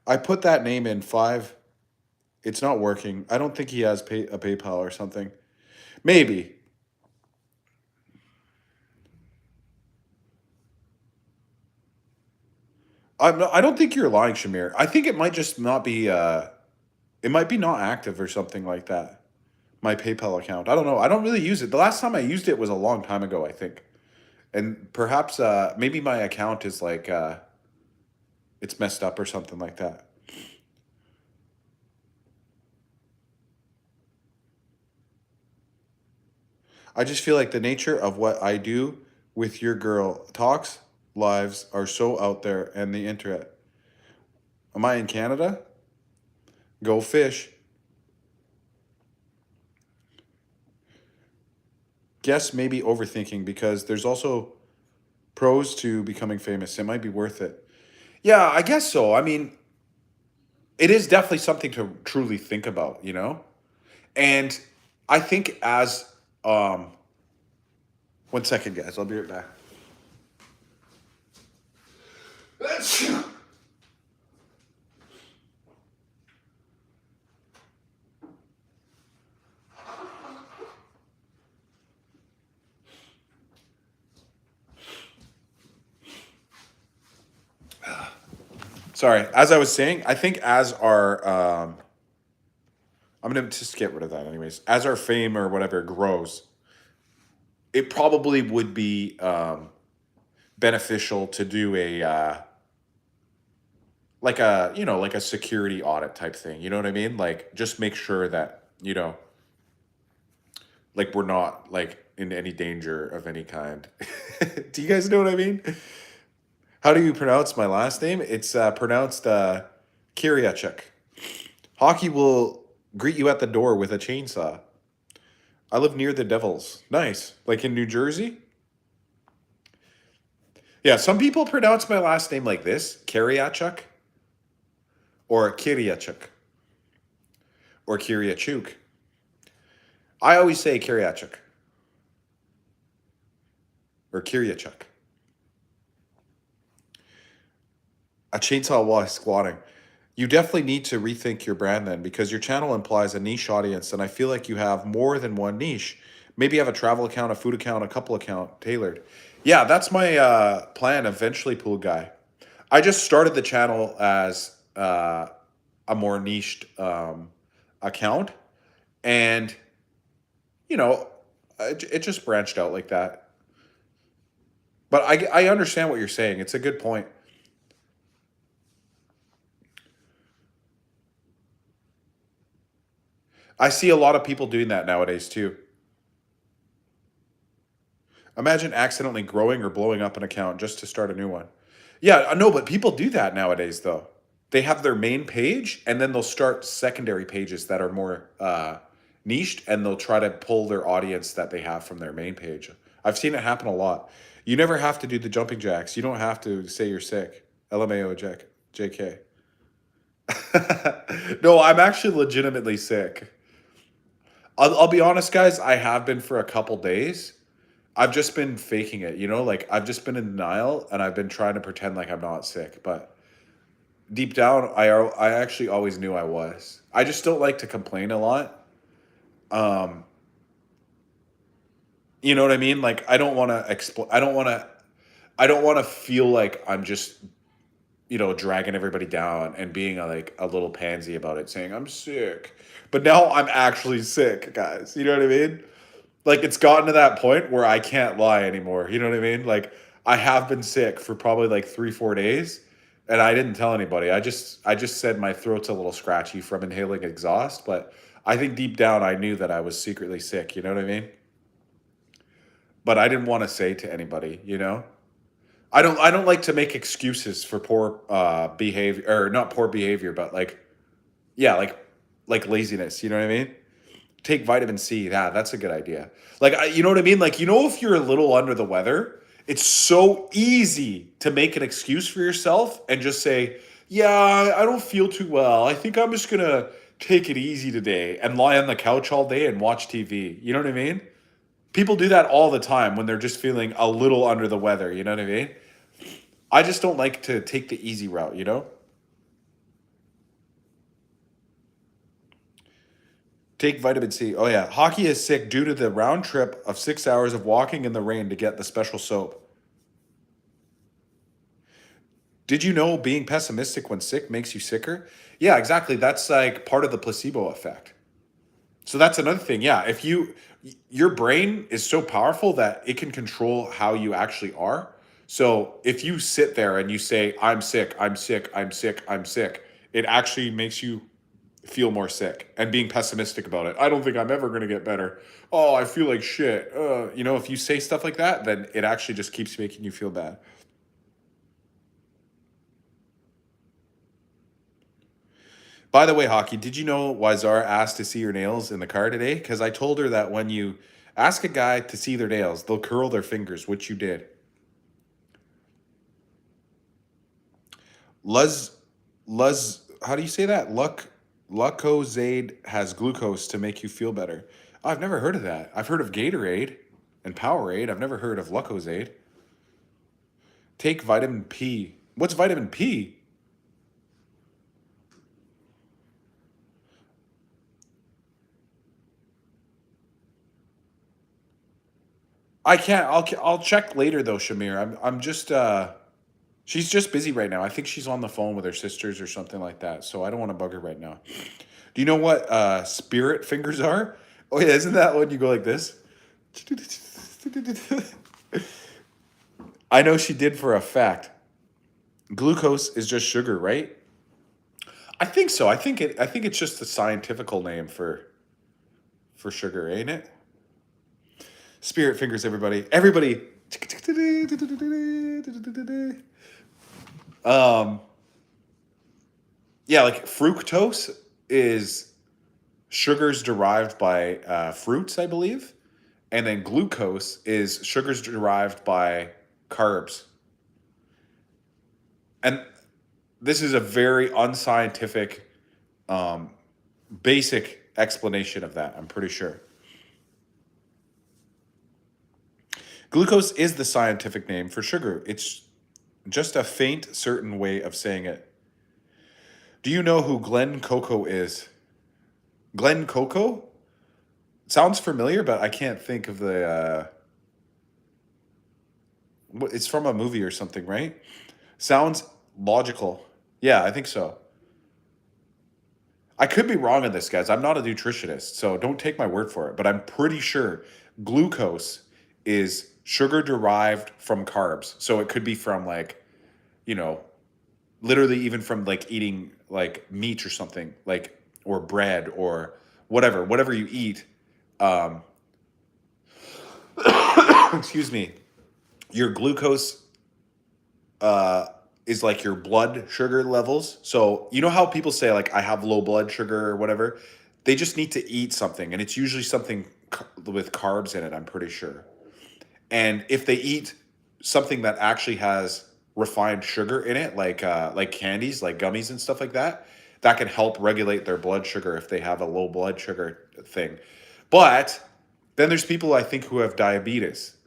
[SPEAKER 1] I put that name in five. It's not working. I don't think he has a PayPal or something. Maybe. I don't think you're lying, Shamir. I think it might just not be. It might be not active or something like that. My PayPal account. I don't know. I don't really use it. The last time I used it was a long time ago, I think. And perhaps maybe my account is like it's messed up or something like that. I just feel like the nature of what I do with your girl talks lives are so out there and the internet. Am I in Canada? Go fish. Guess maybe overthinking because there's also pros to becoming famous. It might be worth it. Yeah, I guess so. I mean, it is definitely something to truly think about, you know? And I think as um, one second, guys. I'll be right back. Sorry. As I was saying, I think as our I'm gonna just get rid of that anyways. As our fame or whatever grows, it probably would be beneficial to do a like a like a security audit type thing. You know what I mean? Like just make sure that like we're not like in any danger of any kind. Do you guys know what I mean? How do you pronounce my last name? It's pronounced Kiriachuk. Hockey will greet you at the door with a chainsaw. I live near the Devils. Nice. Like in New Jersey? Yeah, some people pronounce my last name like this, Kiriachuk or Kiriachuk or Kiriachuk. I always say Kiriachuk or Kiriachuk. A chainsaw while squatting. You definitely need to rethink your brand then because your channel implies a niche audience, and I feel like you have more than one niche. Maybe you have a travel account, a food account, a couple account tailored. Yeah, that's my plan eventually, Pool Guy. I just started the channel as a more niched account, and you know, it just branched out like that. But I understand what you're saying. It's a good point. I see a lot of people doing that nowadays too. Imagine accidentally growing or blowing up an account just to start a new one. Yeah, I know, but people do that nowadays though. They have their main page and then they'll start secondary pages that are more niched and they'll try to pull their audience that they have from their main page. I've seen it happen a lot. You never have to do the jumping jacks. You don't have to say you're sick. LMAO Jack, JK. No, I'm actually legitimately sick. I'll be honest, guys. I have been for a couple days. I've just been faking it, like I've just been in denial and I've been trying to pretend like I'm not sick. But deep down, I actually always knew I was. I just don't like to complain a lot. Um, you know what I mean? Like I don't want to I don't want to feel like I'm just dragging everybody down and being like a little pansy about it, saying I'm sick. But now I'm actually sick, guys. You know what I mean? Like it's gotten to that point where I can't lie anymore. You know what I mean? Like I have been sick for probably like 3-4 days, and I didn't tell anybody. I just said my throat's a little scratchy from inhaling exhaust, but I think deep down I knew that I was secretly sick. You know what I mean? But I didn't want to say to anybody. I don't like to make excuses for poor behavior, or not poor behavior, but like yeah, like laziness. You know what I mean? Take vitamin C. Yeah, that's a good idea. Like, you know what I mean? Like, if you're a little under the weather, it's so easy to make an excuse for yourself and just say, yeah, I don't feel too well. I think I'm just going to take it easy today and lie on the couch all day and watch TV. You know what I mean? People do that all the time when they're just feeling a little under the weather. You know what I mean? I just don't like to take the easy route. Take vitamin C. Oh yeah, hockey is sick due to the round trip of 6 hours of walking in the rain to get the special soap. Did you know being pessimistic when sick makes you sicker? Yeah, exactly. That's like part of the placebo effect. So that's another thing. Yeah, if your brain is so powerful that it can control how you actually are. So if you sit there and you say, I'm sick, I'm sick, I'm sick, I'm sick, it actually makes you feel more sick and being pessimistic about it. I don't think I'm ever going to get better. Oh, I feel like shit. If you say stuff like that, then it actually just keeps making you feel bad. By the way, Hockey, did you know why Zara asked to see your nails in the car today? Because I told her that when you ask a guy to see their nails, they'll curl their fingers, which you did. Luz, how do you say that? Lucozade has glucose to make you feel better. I've never heard of that. I've heard of Gatorade and Powerade. I've never heard of Lucozade. Take vitamin P. What's vitamin P? I can't. I'll check later though, Shamir. I'm just she's just busy right now. I think she's on the phone with her sisters or something like that. So I don't want to bug her right now. Do you know what spirit fingers are? Oh yeah, isn't that when you go like this? I know she did for a fact. Glucose is just sugar, right? I think so. I think it's just the scientifical name for sugar, ain't it? Spirit fingers, everybody. Everybody. Um, yeah, like fructose is sugars derived by fruits, I believe. And then glucose is sugars derived by carbs. And this is a very unscientific, um, basic explanation of that, I'm pretty sure. Glucose is the scientific name for sugar. It's just a faint, certain way of saying it. Do you know who Glenn Coco is? Glenn Coco? Sounds familiar, but I can't think of the. It's from a movie or something, right? Sounds logical. Yeah, I think so. I could be wrong on this, guys. I'm not a nutritionist, so don't take my word for it. But I'm pretty sure glucose is sugar derived from carbs. So it could be from like, you know, literally even from like eating like meat or something, like or bread or whatever you eat. Um, excuse me. Your glucose uh, is like your blood sugar levels. So you know how people say like I have low blood sugar or whatever. They just need to eat something, and it's usually something with carbs in it. I'm pretty sure. And if they eat something that actually has refined sugar in it, like candies, like gummies and stuff like that, that can help regulate their blood sugar if they have a low blood sugar thing. But then there's people I think who have diabetes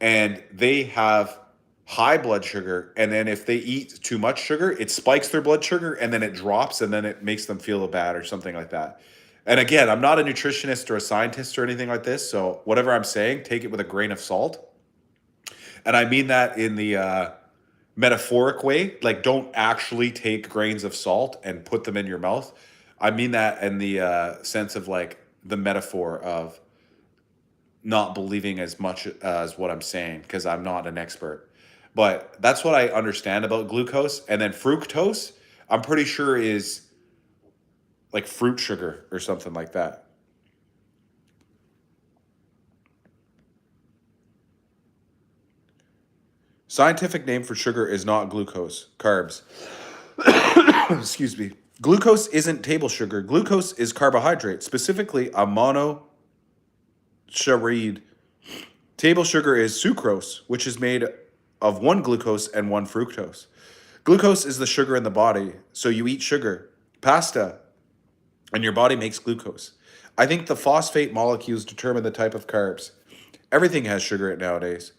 [SPEAKER 1] and they have high blood sugar, and then if they eat too much sugar, it spikes their blood sugar and then it drops and then it makes them feel bad or something like that. And again, I'm not a nutritionist or a scientist or anything like this, so whatever I'm saying, take it with a grain of salt. And I mean that in the metaphoric way. Like, don't actually take grains of salt and put them in your mouth. I mean that in the sense of like the metaphor of not believing as much as what I'm saying because I'm not an expert. But that's what I understand about glucose. And then fructose, I'm pretty sure is like fruit sugar or something like that. Scientific name for sugar is not glucose, carbs. Excuse me. Glucose isn't table sugar. Glucose is carbohydrate, specifically a monosaccharid. Table sugar is sucrose, which is made of one glucose and one fructose. Glucose is the sugar in the body, so you eat sugar, pasta, and your body makes glucose. I think the phosphate molecules determine the type of carbs. Everything has sugar in it nowadays.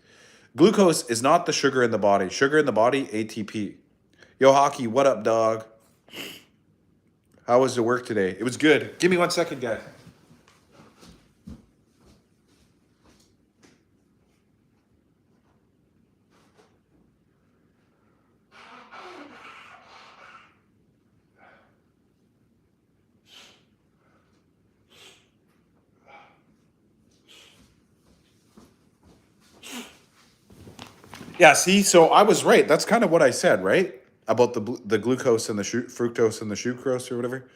[SPEAKER 1] Glucose is not the sugar in the body. Sugar in the body, ATP. Yo, Hockey, what up, dog? How was the work today? It was good. Give me 1 second, guys. Yeah, see, so I was right. That's kind of what I said, right? About the glucose and the fructose and the sucrose or whatever.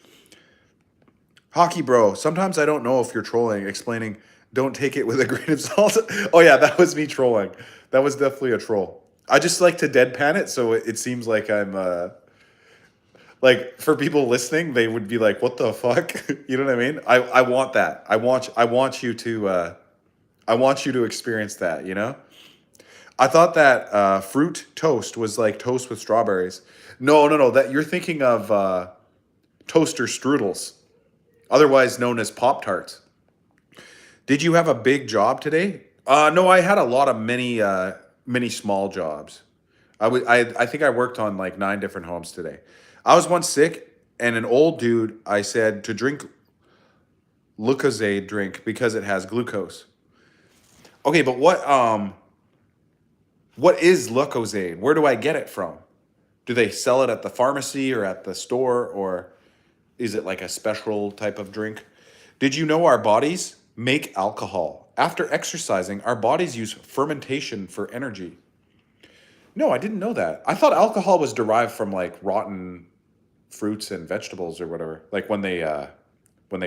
[SPEAKER 1] Hockey bro, sometimes I don't know if you're trolling, explaining don't take it with a grain of salt. Oh yeah, that was me trolling. That was definitely a troll. I just like to deadpan it so it seems like I'm like for people listening, they would be like, "What the fuck?" You know what I mean? I want that. I want you to I want you to experience that, you know? I thought that fruit toast was like toast with strawberries. No, no, no. That you're thinking of toaster strudels, otherwise known as Pop Tarts. Did you have a big job today? No, I had a lot of many small jobs. I think I worked on like 9 different homes today. I was once sick, and an old dude, I said to drink Lucozade drink because it has glucose. Okay, but what is Lucozade? Where do I get it from? Do they sell it at the pharmacy or at the store, or is it like a special type of drink? Did you know our bodies make alcohol? After exercising, our bodies use fermentation for energy. No, I didn't know that. I thought alcohol was derived from like rotten fruits and vegetables or whatever, like when they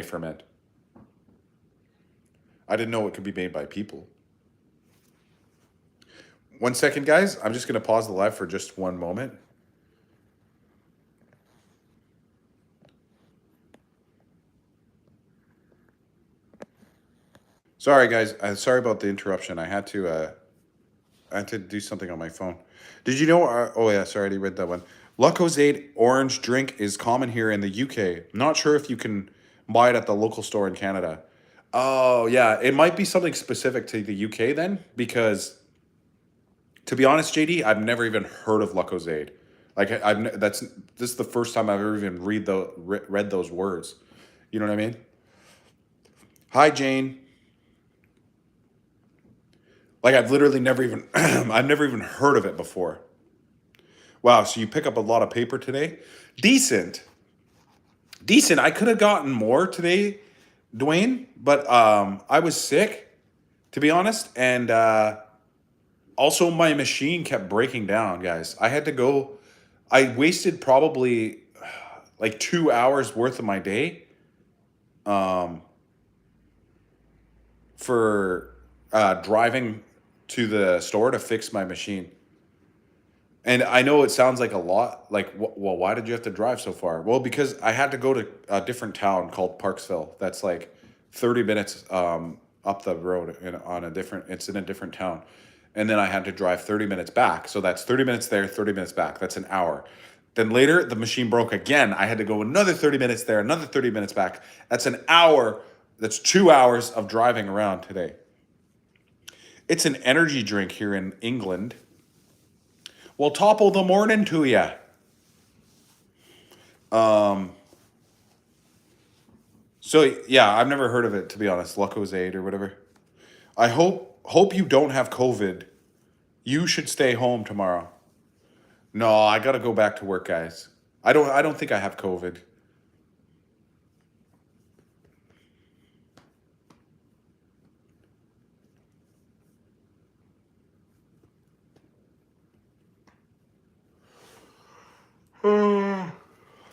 [SPEAKER 1] ferment. I didn't know it could be made by people. 1 second, guys. I'm just going to pause the live for just one moment. Sorry, guys. Sorry about the interruption. I had to do something on my phone. Did you know? Oh yeah, sorry, I already read that one. Lucozade orange drink is common here in the UK. Not sure if you can buy it at the local store in Canada. Oh yeah, it might be something specific to the UK then, because to be honest, JD, I've never even heard of Lucozade. Like this is the first time I've ever even read those words. You know what I mean? Hi, Jane. Like I've literally never even I've never even heard of it before. Wow, so you pick up a lot of paper today? Decent. Decent. I could have gotten more today, Dwayne, but I was sick, to be honest, and also my machine kept breaking down, guys. I had to go. I wasted probably like 2 hours worth of my day um, for driving to the store to fix my machine. And I know it sounds like a lot. Like, well, why did you have to drive so far? Well, because I had to go to a different town called Parksville. That's like 30 minutes up the road on a different. It's in a different town, and then I had to drive 30 minutes back. So that's 30 minutes there, 30 minutes back. That's an hour. Then later, the machine broke again. I had to go another 30 minutes there, another 30 minutes back. That's an hour. That's 2 hours of driving around today. It's an energy drink here in England. Well, top of the morning to you. So yeah, I've never heard of it, to be honest. Lucozade or whatever. I hope you don't have COVID. You should stay home tomorrow. No, I gotta go back to work, guys. I don't think I have COVID.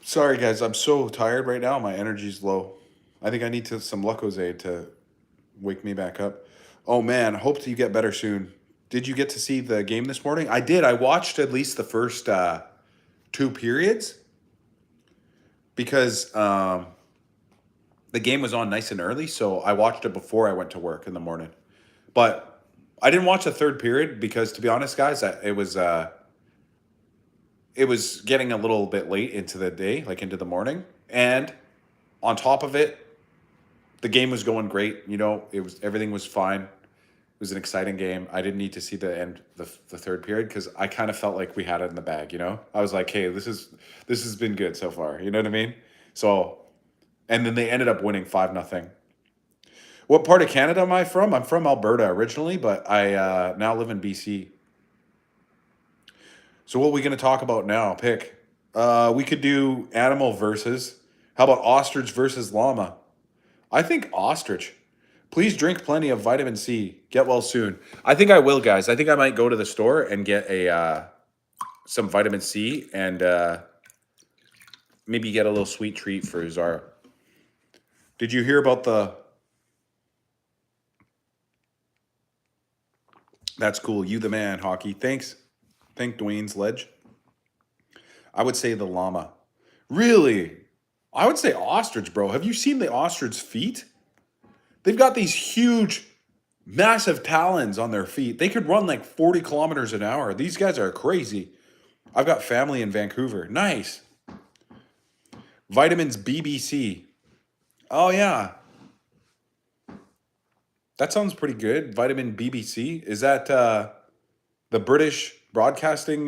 [SPEAKER 1] Sorry, guys. I'm so tired right now. My energy's low. I think I need some Lucozade to wake me back up. Oh man, hope you get better soon. Did you get to see the game this morning? I did. I watched at least the first 2 periods because the game was on nice and early, so I watched it before I went to work in the morning. But I didn't watch the third period because, to be honest, guys, it was getting a little bit late into the day, like into the morning, and on top of it, the game was going great. You know, everything was fine. It was an exciting game. I didn't need to see the third period because I kind of felt like we had it in the bag. You know, I was like, hey, this has been good so far. You know what I mean? So, and then they ended up winning 5-0. What part of Canada am I from? I'm from Alberta originally, but I now live in BC. So what are we going to talk about now? Pick. We could do animal versus. How about ostrich versus llama? I think ostrich. Please drink plenty of vitamin C. Get well soon. I think I will, guys. I think I might go to the store and get a some vitamin C and maybe get a little sweet treat for Zara. Did you hear about the? That's cool. You the man, hockey. Thanks. Thank Dwayne's Ledge. I would say the llama. Really? I would say ostrich, bro. Have you seen the ostrich feet? They've got these huge, massive talons on their feet. They could run like 40 kilometers an hour. These guys are crazy. I've got family in Vancouver. Nice. Vitamins BBC. Oh, yeah. That sounds pretty good. Vitamin BBC. Is that the British Broadcasting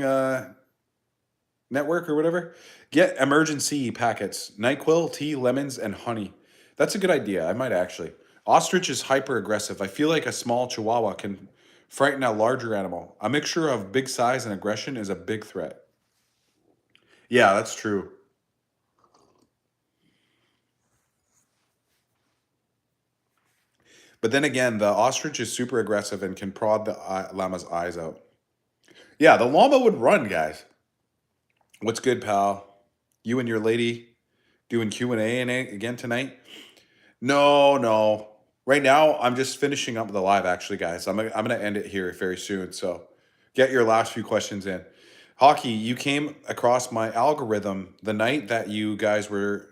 [SPEAKER 1] Network or whatever? Get emergency packets: NyQuil, tea, lemons, and honey. That's a good idea. I might actually. Ostrich is hyper aggressive. I feel like a small chihuahua can frighten a larger animal. A mixture of big size and aggression is a big threat. Yeah, that's true. But then again, the ostrich is super aggressive and can prod the llama's eyes out. Yeah, the llama would run, guys. What's good, pal? You and your lady doing Q&A again tonight? No, no. Right now, I'm just finishing up the live, actually, guys. I'm gonna end it here very soon. So get your last few questions in. Hockey, you came across my algorithm the night that you guys were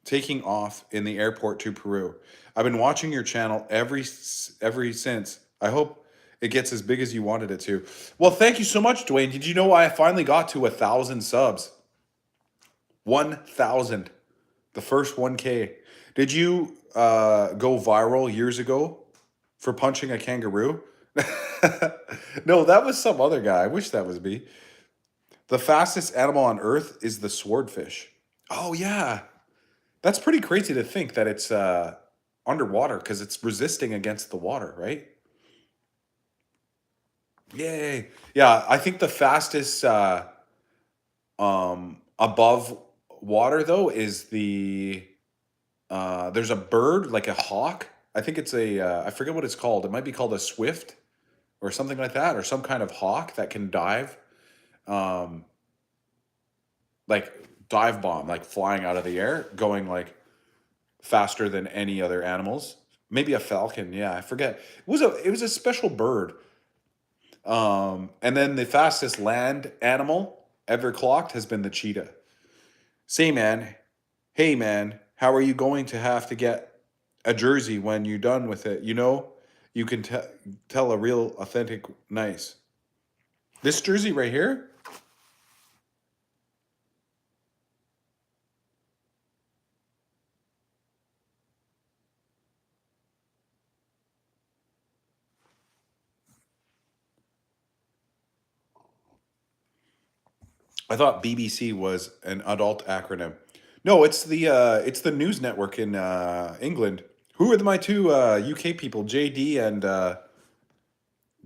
[SPEAKER 1] taking off in the airport to Peru. I've been watching your channel every since. I hope it gets as big as you wanted it to. Well, thank you so much, Dwayne. Did you know I finally got to 1,000 subs? 1,000. The first 1K. Did you go viral years ago for punching a kangaroo? No, that was some other guy. I wish that was me. The fastest animal on Earth is the swordfish. Oh, yeah. That's pretty crazy to think that it's underwater because it's resisting against the water, right? Yay. Yeah, I think the fastest above water, though, is there's a bird, like a hawk. I think it's I forget what it's called. It might be called a swift or something like that, or some kind of hawk that can dive, um, like dive bomb, like flying out of the air, going like faster than any other animals. Maybe a falcon. Yeah, I forget. It was a special bird. And then the fastest land animal ever clocked has been the cheetah. Say, man, hey, man, how are you going to have to get a jersey when you're done with it? You know, you can tell a real, authentic, nice. This jersey right here. I thought BBC was an adult acronym. No, it's the news network in England. Who are my two UK people, JD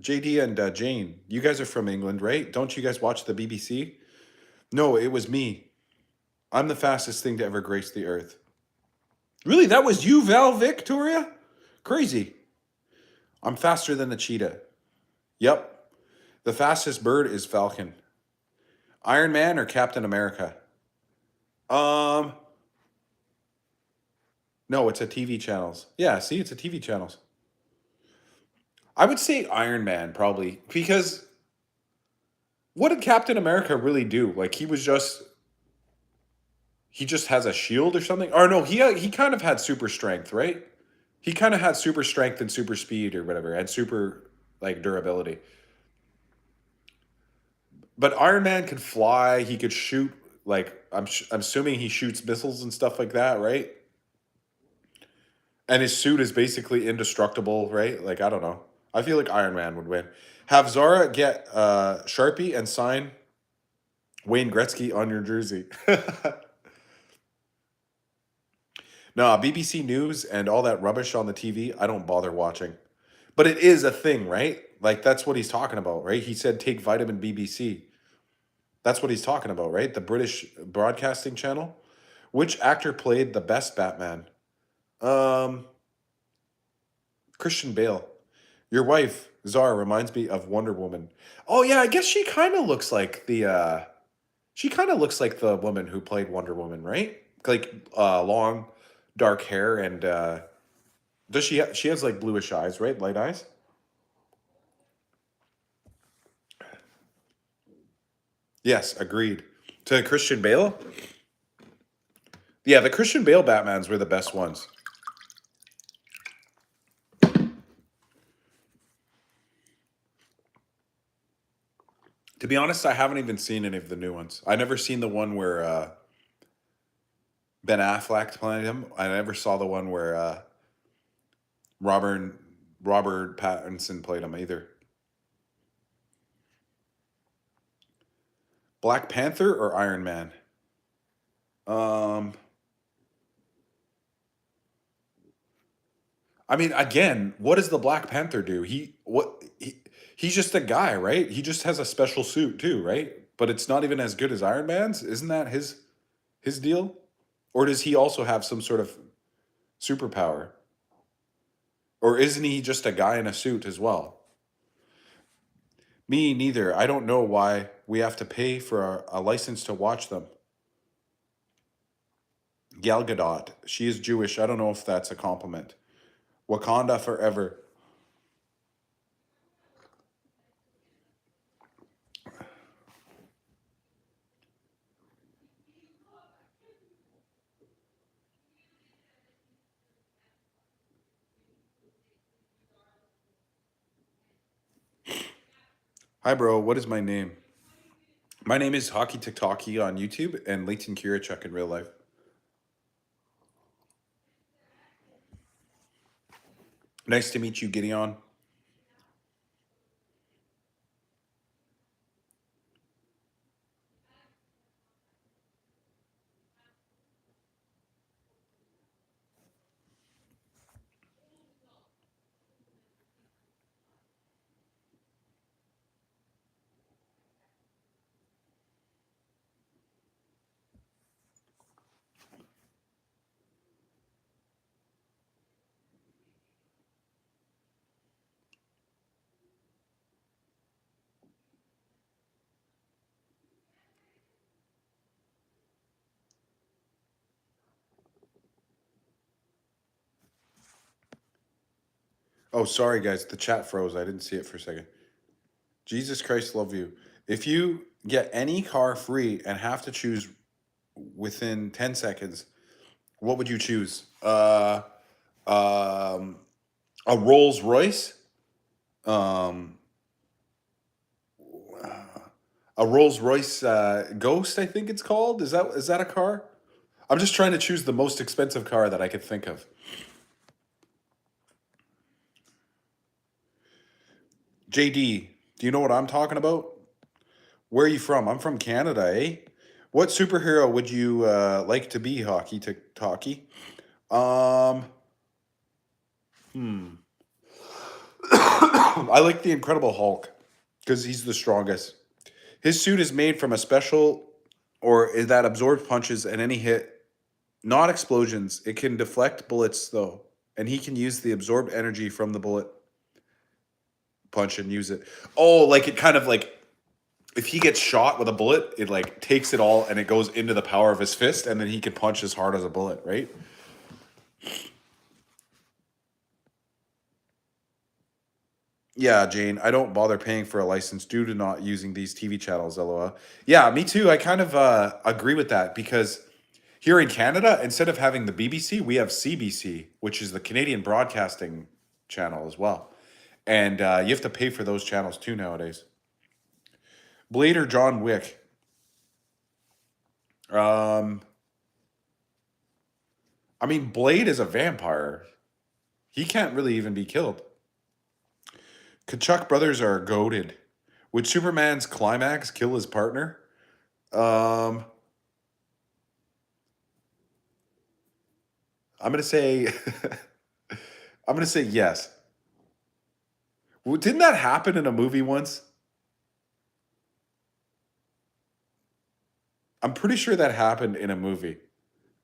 [SPEAKER 1] and Jane? You guys are from England, right? Don't you guys watch the BBC? No, it was me. I'm the fastest thing to ever grace the earth. Really, that was you, Val Victoria? Crazy. I'm faster than the cheetah. Yep. The fastest bird is falcon. Iron Man or Captain America? Um, no, it's a TV channels. Yeah, see, it's a TV channels. I would say Iron Man probably because what did Captain America really do? Like he just has a shield or something. Or no, he kind of had super strength, right? He kind of had super strength and super speed or whatever, and super like durability. But Iron Man could fly. He could shoot. Like I'm assuming he shoots missiles and stuff like that, right? And his suit is basically indestructible, right? Like I don't know. I feel like Iron Man would win. Have Zara get Sharpie and sign Wayne Gretzky on your jersey. No, BBC News and all that rubbish on the TV, I don't bother watching. But it is a thing, right? Like that's what he's talking about, right? He said take vitamin BBC. That's what he's talking about, right? The British Broadcasting Channel. Which actor played the best Batman? Um, Christian Bale. Your wife, Zara, reminds me of Wonder Woman. Oh yeah, I guess she kind of looks like the woman who played Wonder Woman, right? Like long dark hair and does she has like bluish eyes, right? Light eyes? Yes, agreed. To Christian Bale? Yeah, the Christian Bale Batmans were the best ones. To be honest, I haven't even seen any of the new ones. I never seen the one where Ben Affleck played him. I never saw the one where Robert Robert Pattinson played him either. Black Panther or Iron Man? Um, I mean, again, what does the Black Panther do? He's just a guy, right? He just has a special suit too, right? But it's not even as good as Iron Man's. Isn't that his deal? Or does he also have some sort of superpower? Or isn't he just a guy in a suit as well? Me neither. I don't know why we have to pay for a license to watch them. Gal Gadot, she is Jewish. I don't know if that's a compliment. Wakanda forever. Hi, bro. What is my name? My name is HockeyTikTockey on YouTube and Leighton Kirachuk in real life. Nice to meet you, Gideon. Oh, sorry, guys. The chat froze. I didn't see it for a second. Jesus Christ, love you. If you get any car free and have to choose within 10 seconds, what would you choose? Um, a Rolls Royce, um, a Rolls Royce Ghost, I think it's called. Is that a car? I'm just trying to choose the most expensive car that I could think of. JD, do you know what I'm talking about? Where are you from? I'm from Canada, eh? What superhero would you like to be, Hockey Talkie? Um, hmm. I like the Incredible Hulk because he's the strongest. His suit is made from a special that absorbs punches and any hit, not explosions. It can deflect bullets though, and he can use the absorbed energy from the bullet punch and use it. Oh, like it kind of like if he gets shot with a bullet, it like takes it all and it goes into the power of his fist, and then he can punch as hard as a bullet, right? Yeah, Jane, I don't bother paying for a license due to not using these TV channels, LOL. Yeah, me too. I kind of agree with that because here in Canada, instead of having the BBC, we have CBC, which is the Canadian Broadcasting Channel as well. And you have to pay for those channels too nowadays. Blade or John Wick? Um, I mean, Blade is a vampire. He can't really even be killed. Kachuk brothers are goaded. Would Superman's climax kill his partner? Um, I'm gonna say, I'm gonna say yes. Well, didn't that happen in a movie once? I'm pretty sure that happened in a movie.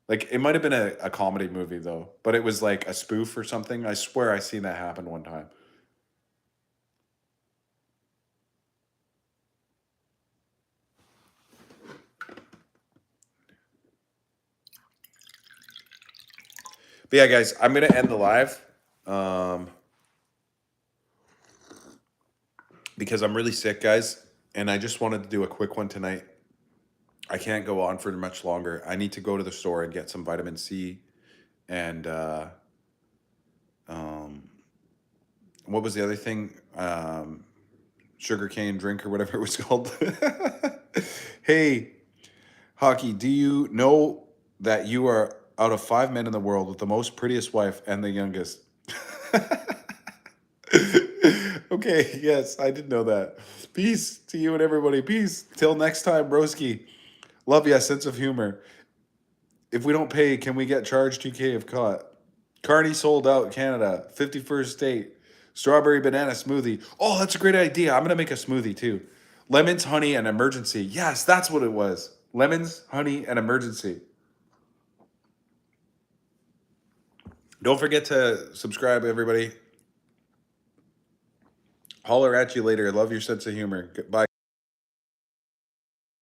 [SPEAKER 1] Like it might have been a comedy movie though, but it was like a spoof or something. I swear I seen that happen one time. But yeah, guys, I'm gonna end the live um, because I'm really sick, guys, and I just wanted to do a quick one tonight. I can't go on for much longer. I need to go to the store and get some vitamin C and um, what was the other thing? Sugarcane drink or whatever it was called. Hey, Hockey, do you know that you are out of 5 men in the world with the most prettiest wife and the youngest? Okay, yes, I did know that. Peace to you and everybody. Peace. Till next time, broski. Love ya, sense of humor. If we don't pay, can we get charged 2K if caught? Carney sold out Canada. 51st state. Strawberry banana smoothie. Oh, that's a great idea. I'm going to make a smoothie too. Lemons, honey, and emergency. Yes, that's what it was. Lemons, honey, and emergency. Don't forget to subscribe, everybody. Holler at you later. Love your sense of humor. Bye.